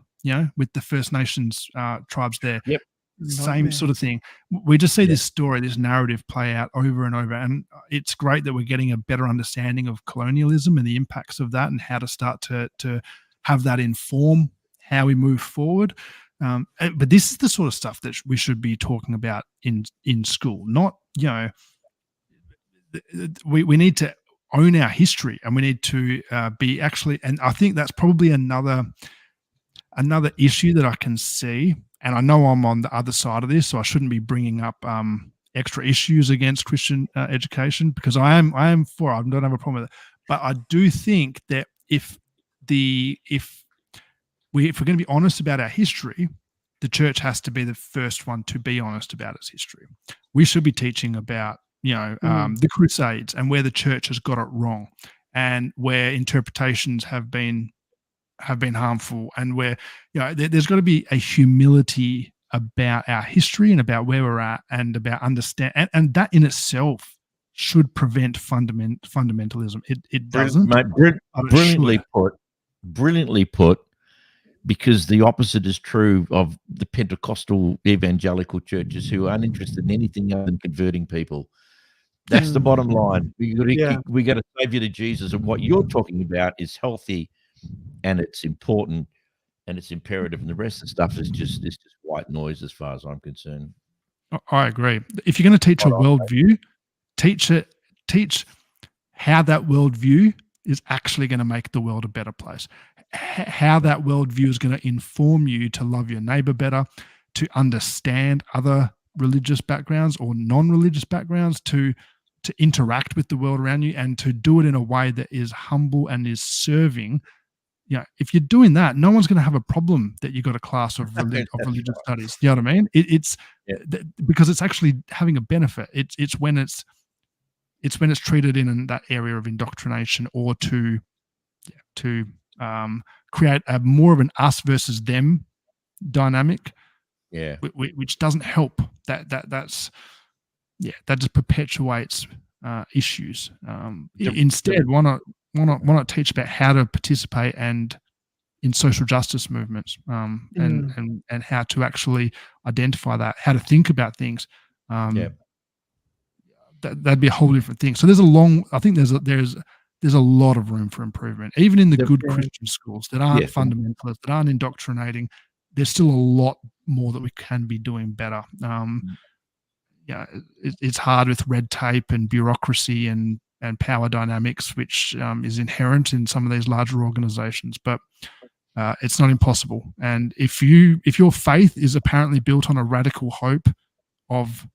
Speaker 1: with the First Nations tribes there.
Speaker 3: Yep.
Speaker 1: Same sort of thing. We just see this story, this narrative play out over and over, and it's great that we're getting a better understanding of colonialism and the impacts of that, and how to start to have that inform how we move forward. But this is the sort of stuff that we should be talking about in school. Not, we need to own our history, and we need to be actually. And I think that's probably another issue that I can see. And I know I'm on the other side of this, so I shouldn't be bringing up extra issues against Christian education, because I am for it. I don't have a problem with it. But I do think that if we're going to be honest about our history, the church has to be the first one to be honest about its history. We should be teaching about the Crusades and where the church has got it wrong, and where interpretations have been harmful, and where there's got to be a humility about our history and about where we're at and about understand, and that in itself should prevent fundamentalism. It doesn't,
Speaker 3: Mate,
Speaker 1: but it
Speaker 3: brilliantly
Speaker 1: should.
Speaker 3: put. Brilliantly put. Because the opposite is true of the Pentecostal evangelical churches who aren't interested in anything other than converting people. That's the bottom line. We got to save you to Jesus, and what you're talking about is healthy, and it's important, and it's imperative, and the rest of the stuff is just white noise as far as I'm concerned.
Speaker 1: I agree. If you're going to teach a worldview, teach how that worldview is actually going to make the world a better place. How that worldview is going to inform you to love your neighbor better, to understand other religious backgrounds or non-religious backgrounds, to interact with the world around you, and to do it in a way that is humble and is serving. If you're doing that, no one's going to have a problem that you've got a class of religious studies. You know what I mean? It's because it's actually having a benefit. It's when it's treated in that area of indoctrination, or to create a more of an us versus them dynamic, which doesn't help. That just perpetuates issues. Instead, why not teach about how to participate and in social justice movements, and how to actually identify that, how to think about things. That'd be a whole different thing. So there's a lot of room for improvement, even in the good Christian schools that aren't fundamentalist, that aren't indoctrinating. There's still a lot more that we can be doing better. It's hard with red tape and bureaucracy and power dynamics, which is inherent in some of these larger organizations, but it's not impossible. And if your faith is apparently built on a radical hope of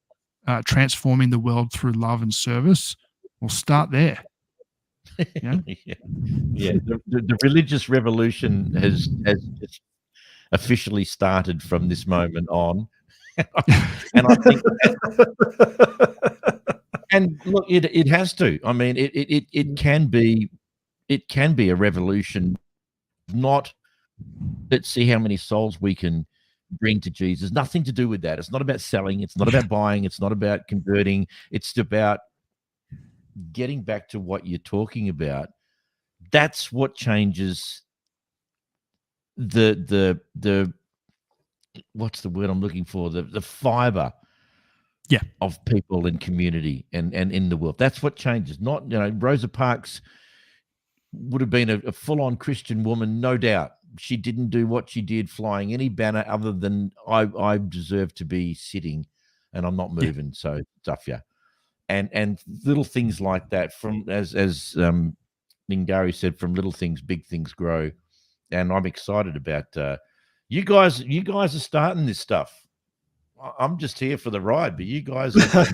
Speaker 1: transforming the world through love and service, we'll start there.
Speaker 3: The religious revolution has just officially started from this moment on. And I think and look, it has to. I mean, it can be a revolution. Not let's see how many souls we can bring to Jesus. Nothing to do with that. It's not about selling. It's not about buying. It's not about converting. It's about getting back to what you're talking about. That's what changes the what's the word I'm looking for? The fiber of people and community and in the world. That's what changes. Not, Rosa Parks would have been a full-on Christian woman, no doubt. She didn't do what she did flying any banner other than I deserve to be sitting and I'm not moving. So stuff, and little things like that, from as Ningari said, from little things big things grow. And I'm excited about you guys are starting this stuff. I'm just here for the ride, but you guys are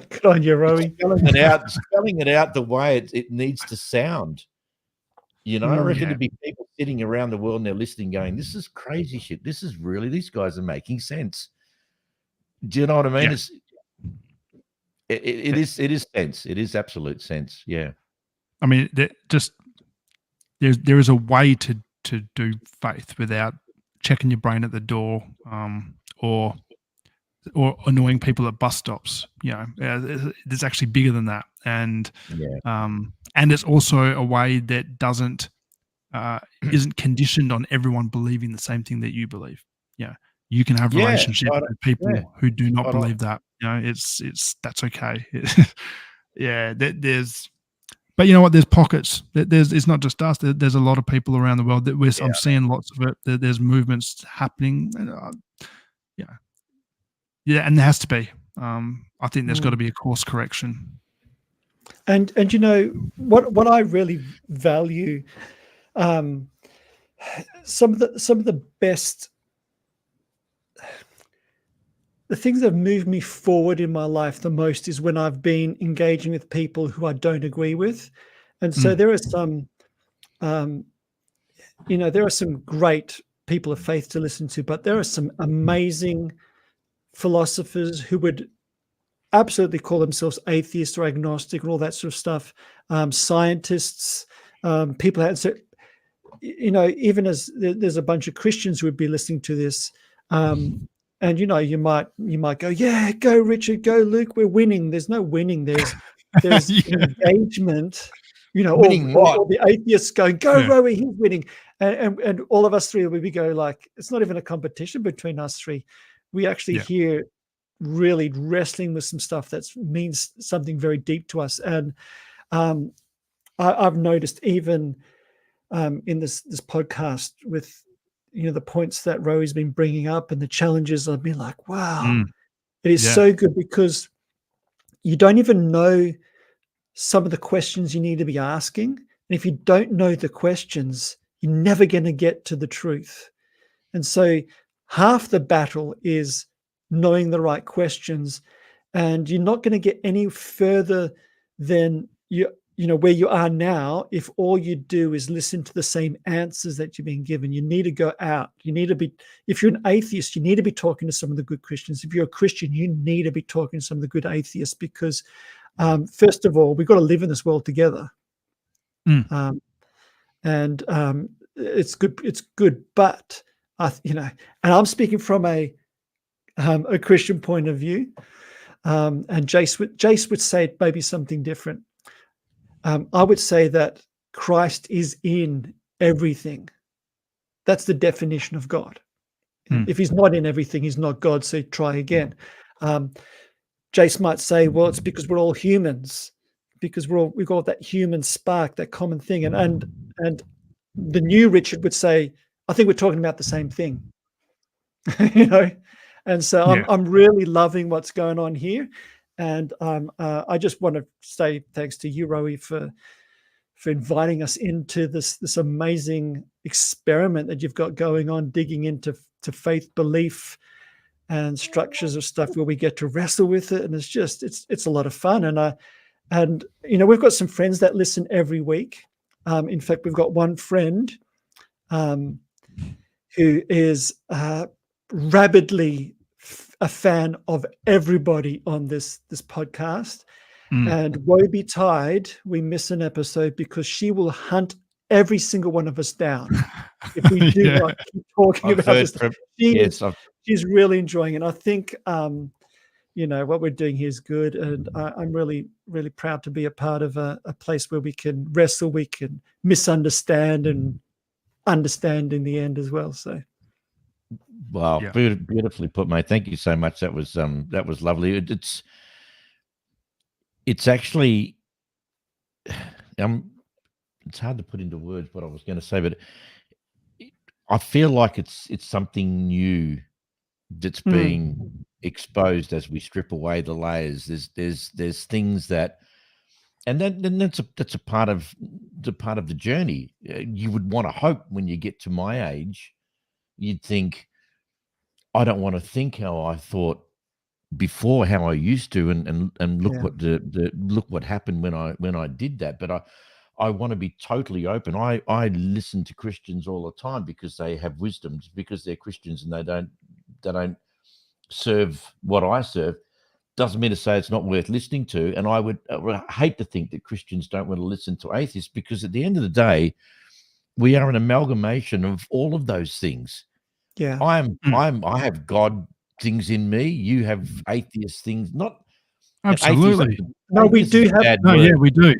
Speaker 4: good on you, Rowie.
Speaker 3: spelling it out the way it needs to sound. I reckon there'd be people sitting around the world and they're listening going, this is crazy shit. This is really, these guys are making sense. Do you know what I mean? It is sense. It is absolute sense. Yeah.
Speaker 1: I mean, there is a way to do faith without checking your brain at the door, or annoying people at bus stops. It's actually bigger than that, and it's also a way that doesn't isn't conditioned on everyone believing the same thing that you believe. You can have relationships with people who do not believe that. It's that's okay. There's. But you know what? There's pockets. It's not just us. There's a lot of people around the world that I'm seeing lots of it. There's movements happening. And there has to be. I think there's got to be a course correction.
Speaker 4: And what I really value, some of the best. The things that have moved me forward in my life the most is when I've been engaging with people who I don't agree with. And so there are some, there are some great people of faith to listen to, but there are some amazing philosophers who would absolutely call themselves atheist or agnostic and all that sort of stuff. Scientists, people that, so, even as there's a bunch of Christians who would be listening to this, And you might go, yeah, go Richard, go Luke, we're winning. There's no winning. There's
Speaker 1: Yeah.
Speaker 4: engagement.
Speaker 3: Winning what?
Speaker 4: Or the atheists going, go
Speaker 1: Yeah.
Speaker 4: Rowie, he's winning, and all of us three will be go like, it's not even a competition between us three. We actually
Speaker 1: Yeah.
Speaker 4: hear really wrestling with some stuff that means something very deep to us. And I've noticed even in this podcast with the points that Rowie's been bringing up and the challenges, I've been like, wow, it is
Speaker 1: Yeah.
Speaker 4: so good, because you don't even know some of the questions you need to be asking. And if you don't know the questions, you're never going to get to the truth. And so half the battle is knowing the right questions, and you're not going to get any further than where you are now if all you do is listen to the same answers that you've been given. You need to go out. You need to be, if you're an atheist, you need to be talking to some of the good Christians. If you're a Christian, you need to be talking to some of the good atheists, because first of all, we've got to live in this world together. And it's good, but and I'm speaking from a Christian point of view, and Jace would say maybe something different. I would say that Christ is in everything. That's the definition of God. If he's not in everything, he's not God. So try again. Jace might say, well, it's because we're all humans, because we've got that human spark, that common thing. And the new Richard would say, I think we're talking about the same thing. And so I'm really loving what's going on here. And I just want to say thanks to you, Rowie, for inviting us into this amazing experiment that you've got going on, digging into faith, belief, and structures of stuff where we get to wrestle with it. And it's a lot of fun. And we've got some friends that listen every week. In fact, we've got one friend who is rabidly a fan of everybody on this podcast. And woe betide we miss an episode, because she will hunt every single one of us down if we do not keep talking about this. She's really enjoying it. I think what we're doing here is good, and I'm really, really proud to be a part of a place where we can wrestle, we can misunderstand and understand in the end as well. So
Speaker 3: wow, beautifully put, mate. Thank you so much. That was lovely. It's actually it's hard to put into words what I was going to say, but I feel like it's something new that's being exposed as we strip away the layers. There's things that, and then that's a part of the journey. You would want to hope when you get to my age, you'd think, I don't want to think how I thought before, how I used to, and look what look what happened when I did that. But I want to be totally open. I listen to Christians all the time because they have wisdom, because they're Christians and they don't serve what I serve. Doesn't mean to say it's not worth listening to. And I would hate to think that Christians don't want to listen to atheists, because at the end of the day, we are an amalgamation of all of those things.
Speaker 4: Yeah,
Speaker 3: I have God things in me. You have atheist things. Not
Speaker 1: absolutely.
Speaker 4: No, we do have.
Speaker 1: No, yeah, we do.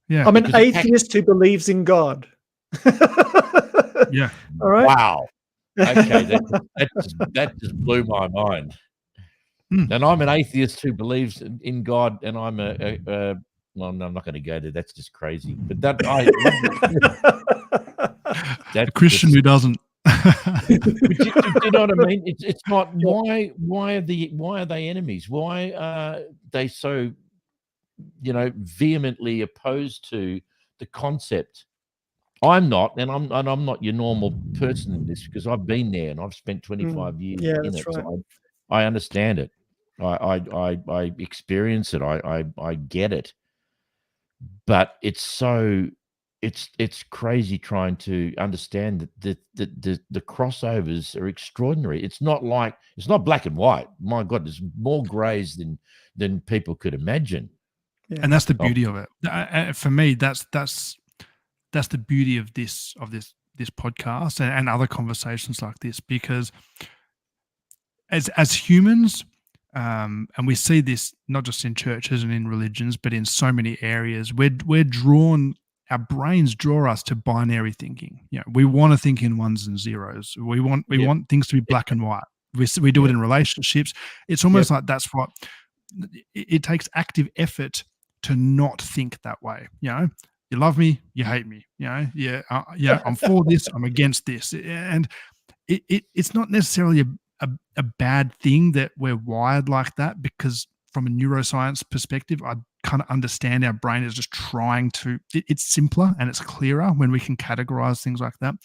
Speaker 1: Yeah,
Speaker 4: I'm an atheist who believes in God.
Speaker 1: Yeah.
Speaker 4: All right.
Speaker 3: Wow. Okay, that just blew my mind. And I'm an atheist who believes in God, and I'm well, no, I'm not going to go there. That's just crazy. But
Speaker 1: that's a Christian who doesn't.
Speaker 3: Do you know what I mean? It's not why are they enemies? Why are they so vehemently opposed to the concept? I'm not, and I'm not your normal person in this, because I've been there and I've spent 25 years in it. Right. So I understand it. I experience it. I get it. But it's crazy trying to understand that the crossovers are extraordinary. It's not black and white. My God, there's more grays than people could imagine.
Speaker 1: Yeah. And that's the beauty of it. For me, that's the beauty of this podcast and other conversations like this, because as humans, and we see this not just in churches and in religions, but in so many areas, we're drawn. Our brains draw us to binary thinking. We want to think in ones and zeros. We want things to be black and white. We do it in relationships. It's almost like that's what it takes active effort to not think that way. You love me, you hate me. I'm for this, I'm against this, and it's not necessarily a bad thing that we're wired like that, because from a neuroscience perspective, I kind of understand our brain is just trying to, it's simpler and it's clearer when we can categorize things like that.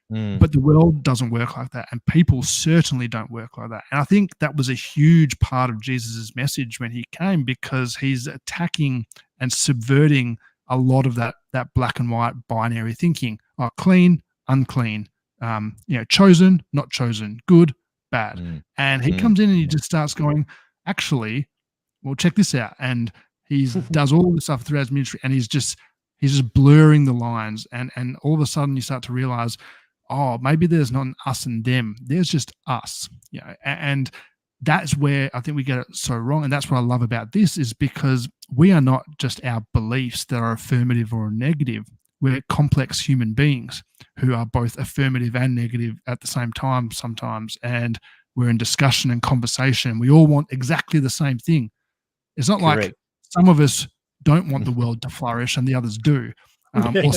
Speaker 1: But the world doesn't work like that, and people certainly don't work like that. And I think that was a huge part of Jesus's message when he came, because he's attacking and subverting a lot of that black and white binary thinking. Clean, unclean, chosen, not chosen, good, bad. And he comes in and he just starts going, actually, well, check this out. And he does all this stuff throughout his ministry, and he's just blurring the lines. And all of a sudden you start to realize, maybe there's not an us and them. There's just us. And that's where I think we get it so wrong. And that's what I love about this, is because we are not just our beliefs that are affirmative or negative. We're complex human beings who are both affirmative and negative at the same time sometimes. And we're in discussion and conversation. We all want exactly the same thing. It's not like some of us don't want the world to flourish and the others do. Or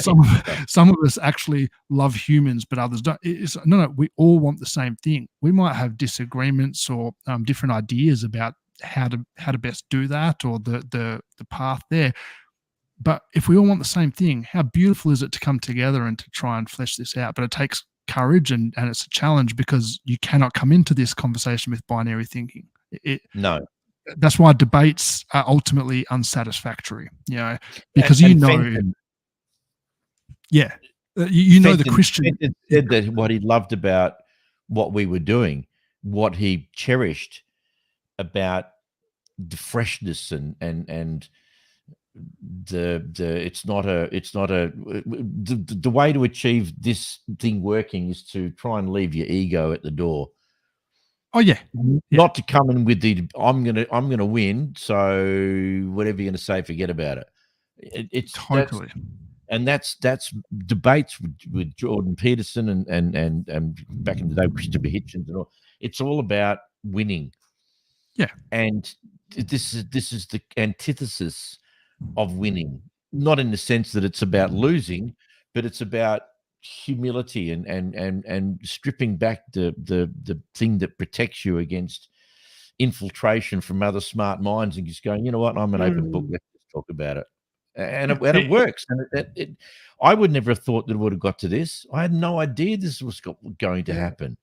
Speaker 1: some of us actually love humans, but others don't. No, we all want the same thing. We might have disagreements or different ideas about how to best do that, or the path there. But if we all want the same thing, how beautiful is it to come together and to try and flesh this out? But it takes courage, and it's a challenge, because you cannot come into this conversation with binary thinking.
Speaker 3: No.
Speaker 1: That's why debates are ultimately unsatisfactory, because
Speaker 3: Fenton,
Speaker 1: the Christian
Speaker 3: Fenton said that what he loved about what we were doing, what he cherished about the freshness and the way to achieve this thing working is to try and leave your ego at the door. Not to come in with the I'm gonna win, so whatever you're gonna say, forget about it. It's
Speaker 1: totally.
Speaker 3: That's debates with Jordan Peterson and back in the day Christopher Hitchens and all. It's all about winning. And this is the antithesis of winning, not in the sense that it's about losing, but it's about humility and stripping back the thing that protects you against infiltration from other smart minds, and just going, you know what, I'm an open book, let's just talk about it. And it works. And I would never have thought that it would have got to this. I had no idea this was going to happen.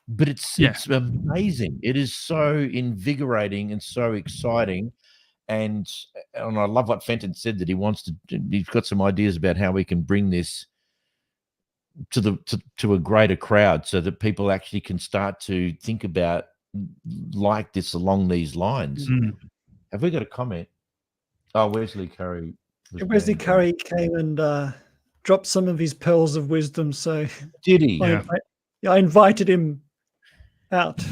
Speaker 3: But it's amazing. It is so invigorating and so exciting. And I love what Fenton said, that he's got some ideas about how we can bring this to a greater crowd, so that people actually can start to think about like this along these lines. Have we got a comment? Wesley Curry.
Speaker 4: Wesley Curry came and dropped some of his pearls of wisdom. So
Speaker 3: did he?
Speaker 4: I invited him out.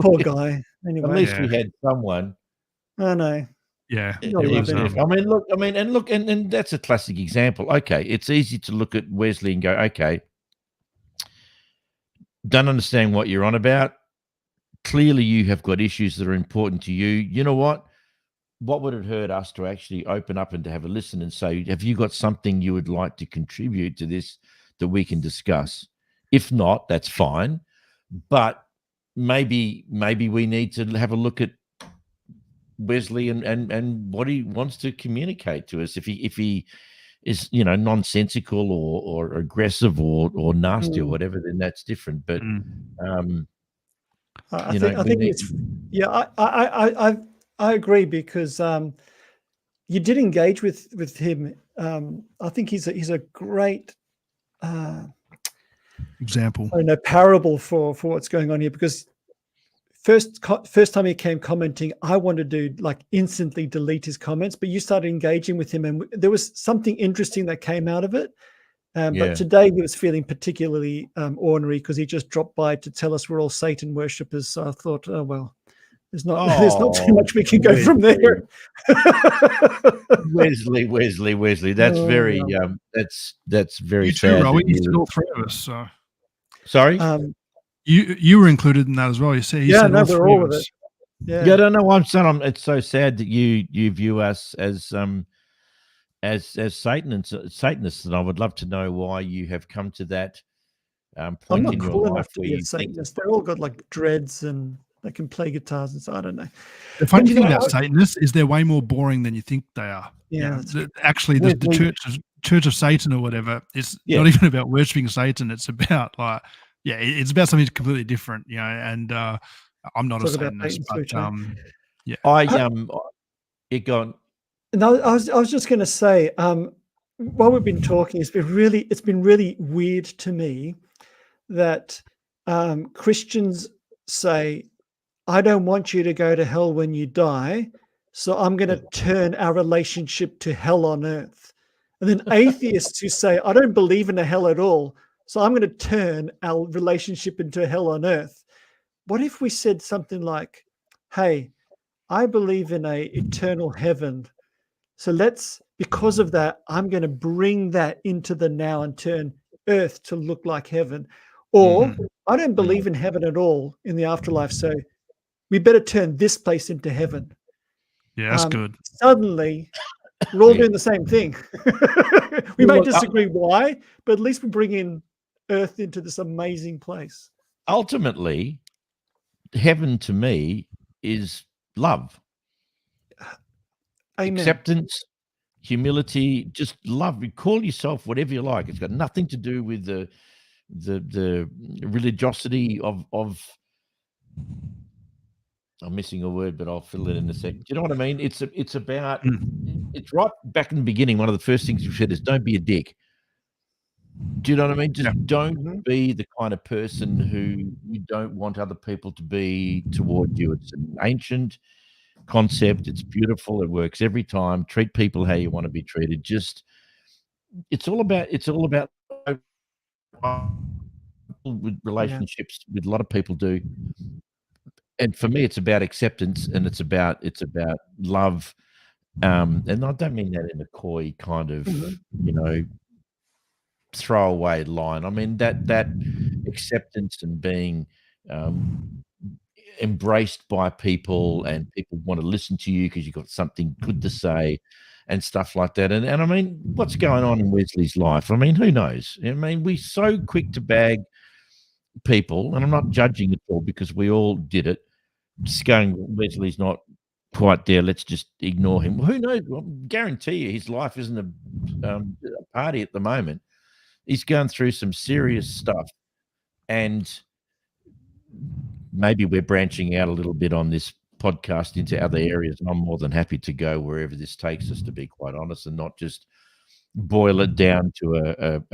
Speaker 4: Poor guy. Anyway,
Speaker 3: at least we had someone.
Speaker 4: I know.
Speaker 1: Yeah.
Speaker 3: And that's a classic example. Okay, it's easy to look at Wesley and go, okay, don't understand what you're on about. Clearly, you have got issues that are important to you. You know what? What would it hurt us to actually open up and to have a listen and say, have you got something you would like to contribute to this that we can discuss? If not, that's fine. But maybe we need to have a look at Wesley and what he wants to communicate to us. If he is, nonsensical or aggressive or nasty or whatever, then that's different. But
Speaker 4: I think it's I agree, because you did engage with him. I think he's a great
Speaker 1: example.
Speaker 4: I don't know, parable for what's going on here, because first time he came commenting, I wanted to instantly delete his comments, but you started engaging with him, and there was something interesting that came out of it. But
Speaker 3: Yeah.
Speaker 4: today he was feeling particularly ornery because he just dropped by to tell us we're all Satan worshippers. So I thought, oh well, there's not too
Speaker 3: Oh,
Speaker 4: much we can go from there.
Speaker 3: Wesley. That's
Speaker 4: Oh,
Speaker 3: very
Speaker 4: yeah.
Speaker 3: that's very
Speaker 1: You too,
Speaker 3: sad.
Speaker 1: Rowie.
Speaker 3: That
Speaker 1: You said
Speaker 3: you
Speaker 1: all three of us. So
Speaker 3: sorry.
Speaker 1: you were included in that as well. You said
Speaker 4: Yeah,
Speaker 1: said
Speaker 4: no,
Speaker 1: all
Speaker 4: we're
Speaker 1: three
Speaker 4: all
Speaker 1: of
Speaker 4: with
Speaker 1: us.
Speaker 4: it. Yeah.
Speaker 3: Yeah, I don't know. I'm saying it's so sad that you view us as Satanists, and I would love to know why you have come to that
Speaker 4: I'm
Speaker 3: point
Speaker 4: not
Speaker 3: in your
Speaker 4: cool
Speaker 3: life
Speaker 4: enough to
Speaker 3: where
Speaker 4: be a
Speaker 3: you think,
Speaker 4: Satanist. They're all got like dreads and they can play guitars and so I don't know.
Speaker 1: The funny
Speaker 4: you
Speaker 1: thing
Speaker 4: know,
Speaker 1: about Satanists is they're way more boring than you think they are.
Speaker 4: Yeah, that's
Speaker 1: Actually, the
Speaker 3: Wesley,
Speaker 1: Church of Satan or whatever, it's
Speaker 3: Yeah.
Speaker 1: not even about worshiping Satan. It's about it's about something completely different, and I'm not a
Speaker 4: talk about
Speaker 1: Satanist,
Speaker 4: Satan's
Speaker 1: but
Speaker 4: switch.
Speaker 1: yeah.
Speaker 3: it gone.
Speaker 4: No, I was just going to say, while we've been talking, it's been really weird to me that Christians say, "I don't want you to go to hell when you die, so I'm going to turn our relationship to hell on earth." And then atheists who say, "I don't believe in a hell at all, so I'm going to turn our relationship into hell on earth." What if we said something like, "Hey, I believe in a eternal heaven. So because of that, I'm going to bring that into the now and turn earth to look like heaven." Or I don't believe in heaven at all in the afterlife. So we better turn this place into heaven.
Speaker 1: Yeah, that's good.
Speaker 4: Suddenly, we're all
Speaker 3: Yeah.
Speaker 4: doing the same thing. We may disagree why, but at least we bring in earth into this amazing place.
Speaker 3: Ultimately, heaven to me is love,
Speaker 4: Amen.
Speaker 3: acceptance, humility, just love. You call yourself whatever you like. It's got nothing to do with the religiosity of I'm missing a word, but I'll fill it in a second. Do you know what I mean? It's about it's right back in the beginning. One of the first things you said is don't be a dick. Do you know what I mean? Just don't be the kind of person who you don't want other people to be toward you. It's an ancient concept. It's beautiful. It works every time. Treat people how you want to be treated. Just it's all about with relationships with a lot of people do. And for me, it's about acceptance and it's about love. And I don't mean that in a coy kind of, throwaway line. I mean that acceptance and being embraced by people and people want to listen to you because you've got something good to say and stuff like that. And I mean, what's going on in Wesley's life? I mean, who knows? I mean, we're so quick to bag people, and I'm not judging at all because we all did it. Just going, Wesley's not quite there. Let's just ignore him. Well, who knows? Well, I guarantee you, his life isn't a party at the moment. He's going through some serious stuff, and maybe we're branching out a little bit on this podcast into other areas. And I'm more than happy to go wherever this takes us, to be quite honest, and not just boil it down to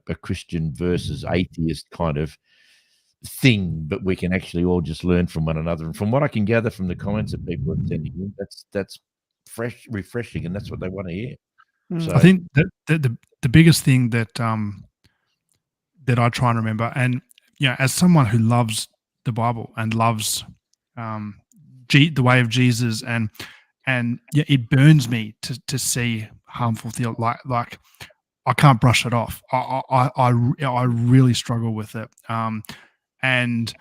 Speaker 3: a Christian versus atheist kind of thing, but we can actually all just learn from one another. And from what I can gather from the comments that people are sending in, that's refreshing, and that's what they want to hear. So
Speaker 1: I think that the biggest thing that that I try and remember, and as someone who loves the Bible and loves the way of Jesus, and it burns me to see harmful things like I can't brush it off. I really struggle with it, and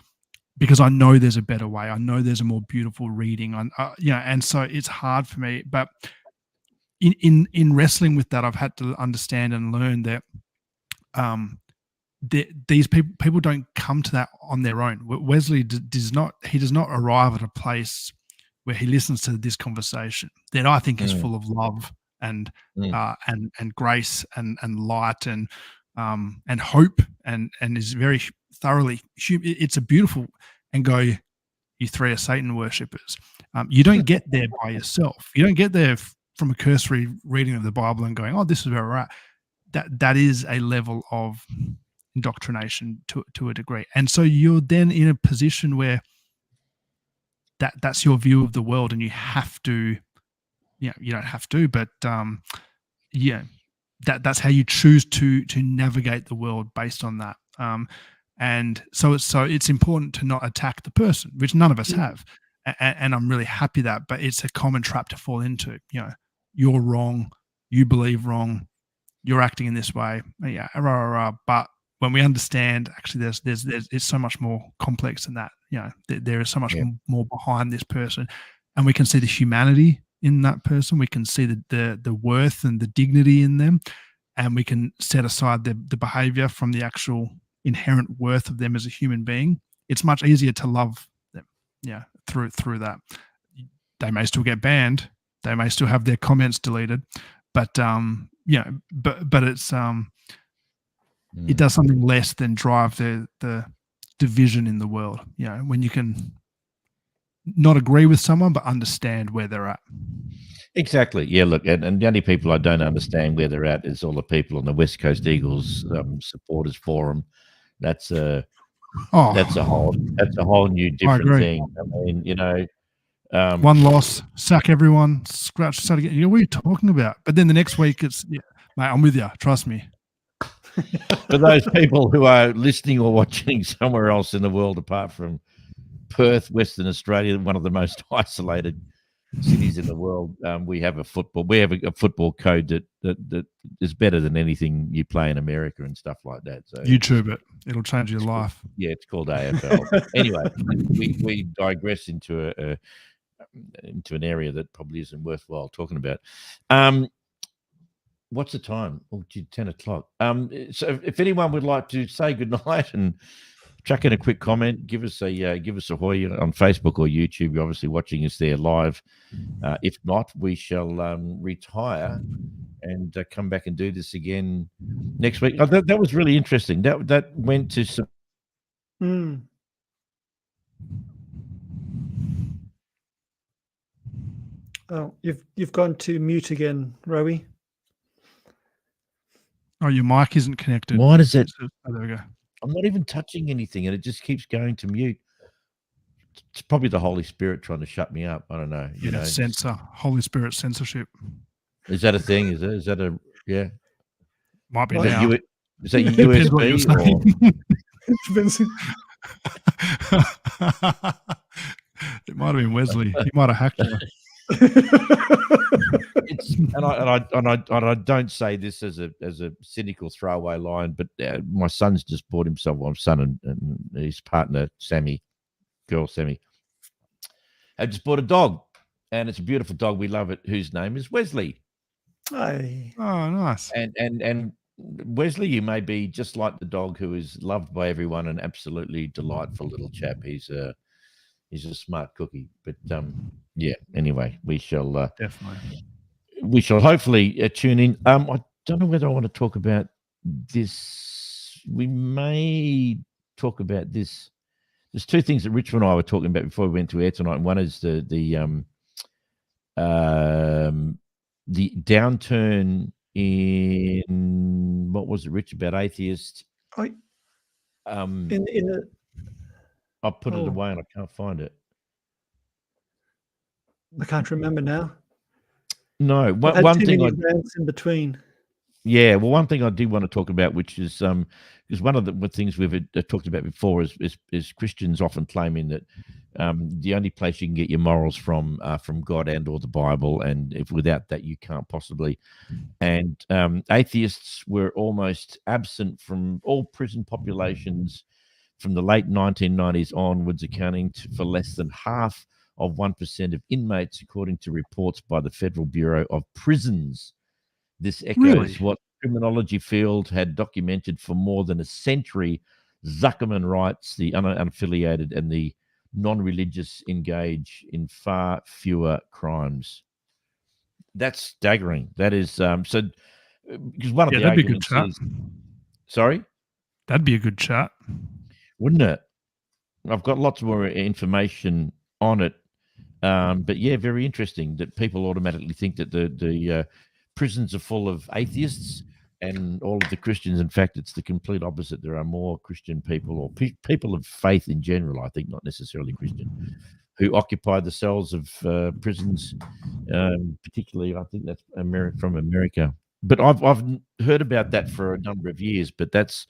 Speaker 1: because I know there's a better way. I know there's a more beautiful reading. And so it's hard for me. But in wrestling with that, I've had to understand and learn that these people don't come to that on their own. Wesley does not arrive at a place where he listens to this conversation that I think is full of love and grace and light and hope and is very thoroughly it's a beautiful, and go, you three are Satan worshippers. You don't get there by yourself. You don't get there from a cursory reading of the Bible and going, oh, this is where we're at. That is a level of indoctrination to a degree. And so you're then in a position where that's your view of the world, and you have to, you don't have to, but that's how you choose to navigate the world based on that. And so it's important to not attack the person, which none of us have. And I'm really happy that, but it's a common trap to fall into. You're wrong, you believe wrong, you're acting in this way. Yeah, but when we understand, actually, there's it's so much more complex than that. There is so much more behind this person, and we can see the humanity in that person. We can see the worth and the dignity in them, and we can set aside the behavior from the actual inherent worth of them as a human being. It's much easier to love them, through that. They may still get banned, they may still have their comments deleted, but but it's it does something less than drive the division in the world. When you can not agree with someone but understand where they're at.
Speaker 3: Exactly. Yeah. Look, and the only people I don't understand where they're at is all the people on the West Coast Eagles supporters forum. That's a whole new different thing. I mean,
Speaker 1: one loss, sack everyone, scratch, start again. What are you talking about? But then the next week, it's mate, I'm with you. Trust me.
Speaker 3: For those people who are listening or watching somewhere else in the world apart from Perth, Western Australia, one of the most isolated cities in the world, we have a football code that is better than anything you play in America and stuff like that. So
Speaker 1: YouTube it'll change your life.
Speaker 3: Yeah, it's called AFL. Anyway, we digress into an area that probably isn't worthwhile talking about. What's the time? Oh, 10 o'clock. So if anyone would like to say goodnight and chuck in a quick comment, give us a hoy on Facebook or YouTube. You're obviously watching us there live. If not, we shall retire and come back and do this again next week. Oh, that was really interesting. That went to some.
Speaker 4: Oh, you've gone to mute again, Rowie.
Speaker 1: Oh, your mic isn't connected.
Speaker 3: Why does it?
Speaker 1: Oh, there we go.
Speaker 3: I'm not even touching anything, and it just keeps going to mute. It's probably the Holy Spirit trying to shut me up. I don't know.
Speaker 1: Censor. Holy Spirit censorship.
Speaker 3: Is that a thing? Is that a yeah?
Speaker 1: Might be now.
Speaker 3: Is that USB?
Speaker 1: It might have been Wesley. He might have hacked you.
Speaker 3: And I don't say this as a cynical throwaway line, but my son's just bought himself. My son and his partner Sammy, have just bought a dog, and it's a beautiful dog. We love it. Whose name is Wesley.
Speaker 4: Hi.
Speaker 1: Oh, nice.
Speaker 3: And Wesley, you may be just like the dog who is loved by everyone and absolutely delightful little chap. He's a smart cookie, but yeah. Anyway, we shall
Speaker 1: definitely.
Speaker 3: We shall hopefully tune in. I don't know whether I want to talk about this. We may talk about this. There's two things that Richard and I were talking about before we went to air tonight. One is the downturn in what was it, Rich, about atheists?
Speaker 4: I put
Speaker 3: it away and I can't find it.
Speaker 4: I can't remember now.
Speaker 3: No, one thing
Speaker 4: in between.
Speaker 3: Yeah, well, one thing I did want to talk about, which is because one of the things we've talked about before is Christians often claiming that the only place you can get your morals from God and or the Bible, and if without that you can't possibly. And atheists were almost absent from all prison populations from the late 1990s onwards, accounting for less than half of 1% of inmates, according to reports by the Federal Bureau of Prisons. This echoes what the criminology field had documented for more than a century. Zuckerman writes the unaffiliated and the non-religious engage in far fewer crimes. That's staggering. That is so because one of the arguments is, sorry?
Speaker 1: That'd be a good chat.
Speaker 3: Wouldn't it? I've got lots more information on it. But yeah, very interesting that people automatically think that the prisons are full of atheists and all of the Christians. In fact, it's the complete opposite. There are more Christian people or people of faith in general, I think, not necessarily Christian, who occupy the cells of prisons, particularly, I think that's from America. But I've heard about that for a number of years. But that's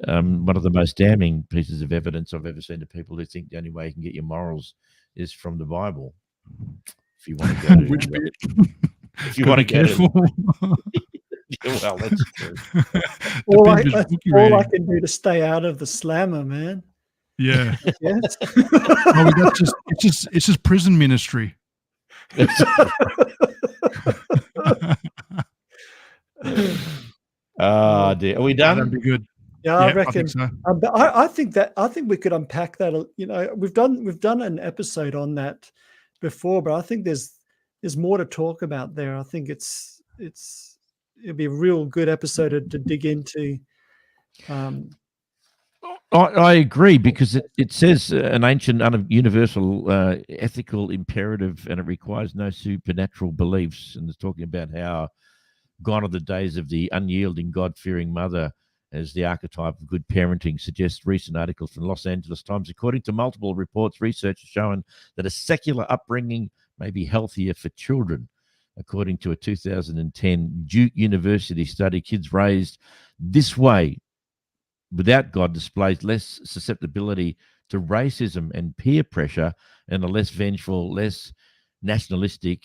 Speaker 3: one of the most damning pieces of evidence I've ever seen to people who think the only way you can get your morals is from the Bible. If you want to go to,
Speaker 1: Which bit?
Speaker 3: if you
Speaker 1: Gotta
Speaker 3: want to
Speaker 1: be
Speaker 3: go to,
Speaker 1: careful.
Speaker 3: well, that's true.
Speaker 1: Depends which
Speaker 4: That's
Speaker 1: book you're
Speaker 4: all I
Speaker 1: reading.
Speaker 4: can do to stay out of the slammer, man.
Speaker 1: Yeah.
Speaker 4: Yes.
Speaker 1: Oh, that's just it's just prison ministry.
Speaker 3: Oh dear, are we
Speaker 1: That'd
Speaker 3: done?
Speaker 1: be good.
Speaker 4: Yeah, I
Speaker 1: Yeah, I
Speaker 4: reckon.
Speaker 1: think so.
Speaker 4: But I think we could unpack that. You know, we've done an episode on that before, but I think there's more to talk about there. I think it'd be a real good episode to dig into.
Speaker 3: I agree, because it says an ancient, universal ethical imperative, and it requires no supernatural beliefs. And it's talking about how gone are the days of the unyielding, God-fearing mother as the archetype of good parenting, suggests recent articles from Los Angeles Times. According to multiple reports, research has shown that a secular upbringing may be healthier for children. According to a 2010 Duke University study, kids raised this way without God displays less susceptibility to racism and peer pressure, and are less vengeful, less nationalistic,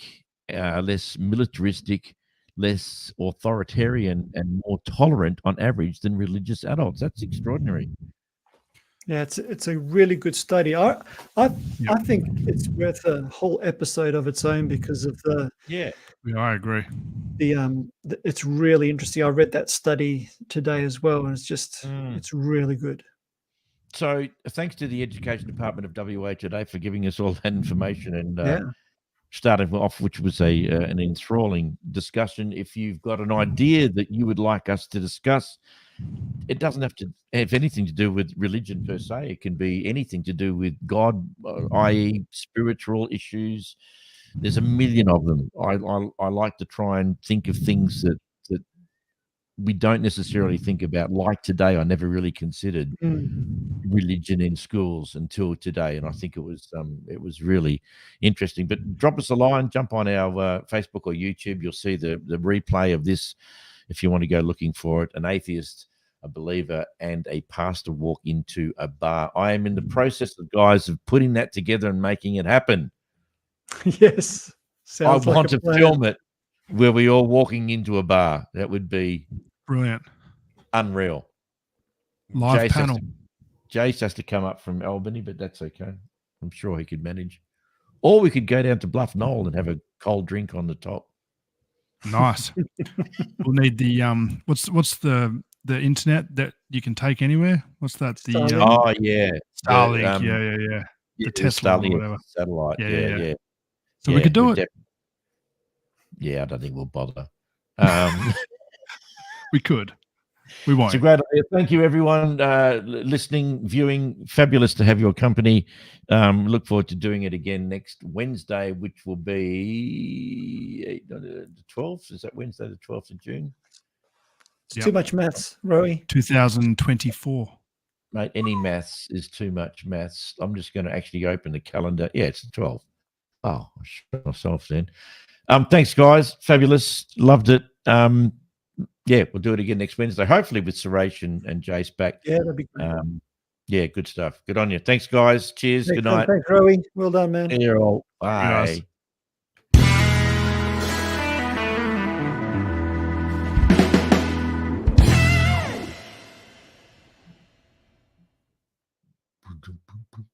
Speaker 3: less militaristic, less authoritarian, and more tolerant on average than religious adults. That's extraordinary.
Speaker 4: Yeah, it's a really good study. I think it's worth a whole episode of its own because of
Speaker 3: Yeah.
Speaker 1: I agree.
Speaker 4: it's really interesting. I read that study today as well, and it's just it's really good.
Speaker 3: So thanks to the Education Department of WA today for giving us all that information, and starting off, which was an enthralling discussion. If you've got an idea that you would like us to discuss, it doesn't have to have anything to do with religion per se. It can be anything to do with God, i.e. spiritual issues. There's a million of them. I like to try and think of things that we don't necessarily think about. Like today, I never really considered religion in schools until today, and I think it was really interesting. But drop us a line, jump on our Facebook or YouTube. You'll see the replay of this if you want to go looking for it. An atheist, a believer, and a pastor walk into a bar. I am in the process, of guys, of putting that together and making it happen.
Speaker 4: Yes, sounds
Speaker 3: I
Speaker 4: like
Speaker 3: want
Speaker 4: a
Speaker 3: to
Speaker 4: plan.
Speaker 3: film it where we all walking into a bar. That would be
Speaker 1: Brilliant.
Speaker 3: unreal.
Speaker 1: Live panel.
Speaker 3: Jace has to come up from Albany, but that's okay. I'm sure he could manage. Or we could go down to Bluff Knoll and have a cold drink on the top.
Speaker 1: Nice. We'll need the what's the internet that you can take anywhere? What's that? The
Speaker 4: Starlink.
Speaker 1: Starlink.
Speaker 3: The,
Speaker 1: Yeah. The
Speaker 3: the
Speaker 1: Tesla or
Speaker 3: Starlink
Speaker 1: whatever.
Speaker 3: satellite.
Speaker 1: Yeah.
Speaker 3: Yeah.
Speaker 1: So we could do it.
Speaker 3: Yeah, I don't think we'll bother.
Speaker 1: We could. We won't.
Speaker 3: It's a great idea. Thank you, everyone, listening, viewing. Fabulous to have your company. Look forward to doing it again next Wednesday, which will be the 12th. Is that Wednesday, the 12th of June?
Speaker 4: It's too much maths, Rowie.
Speaker 1: 2024.
Speaker 3: Mate, any maths is too much maths. I'm just going to actually open the calendar. Yeah, it's the 12th. Oh, I shot myself then. Thanks, guys. Fabulous. Loved it. Yeah, we'll do it again next Wednesday, hopefully with Suresh and Jace back.
Speaker 4: Yeah, that'd be great.
Speaker 3: Yeah, good stuff. Good on you. Thanks, guys. Cheers. Good night.
Speaker 4: Thanks, Rowie. Well done, man.
Speaker 3: See you all.
Speaker 1: Guys.
Speaker 3: Bye. Boom, boom, boom, boom.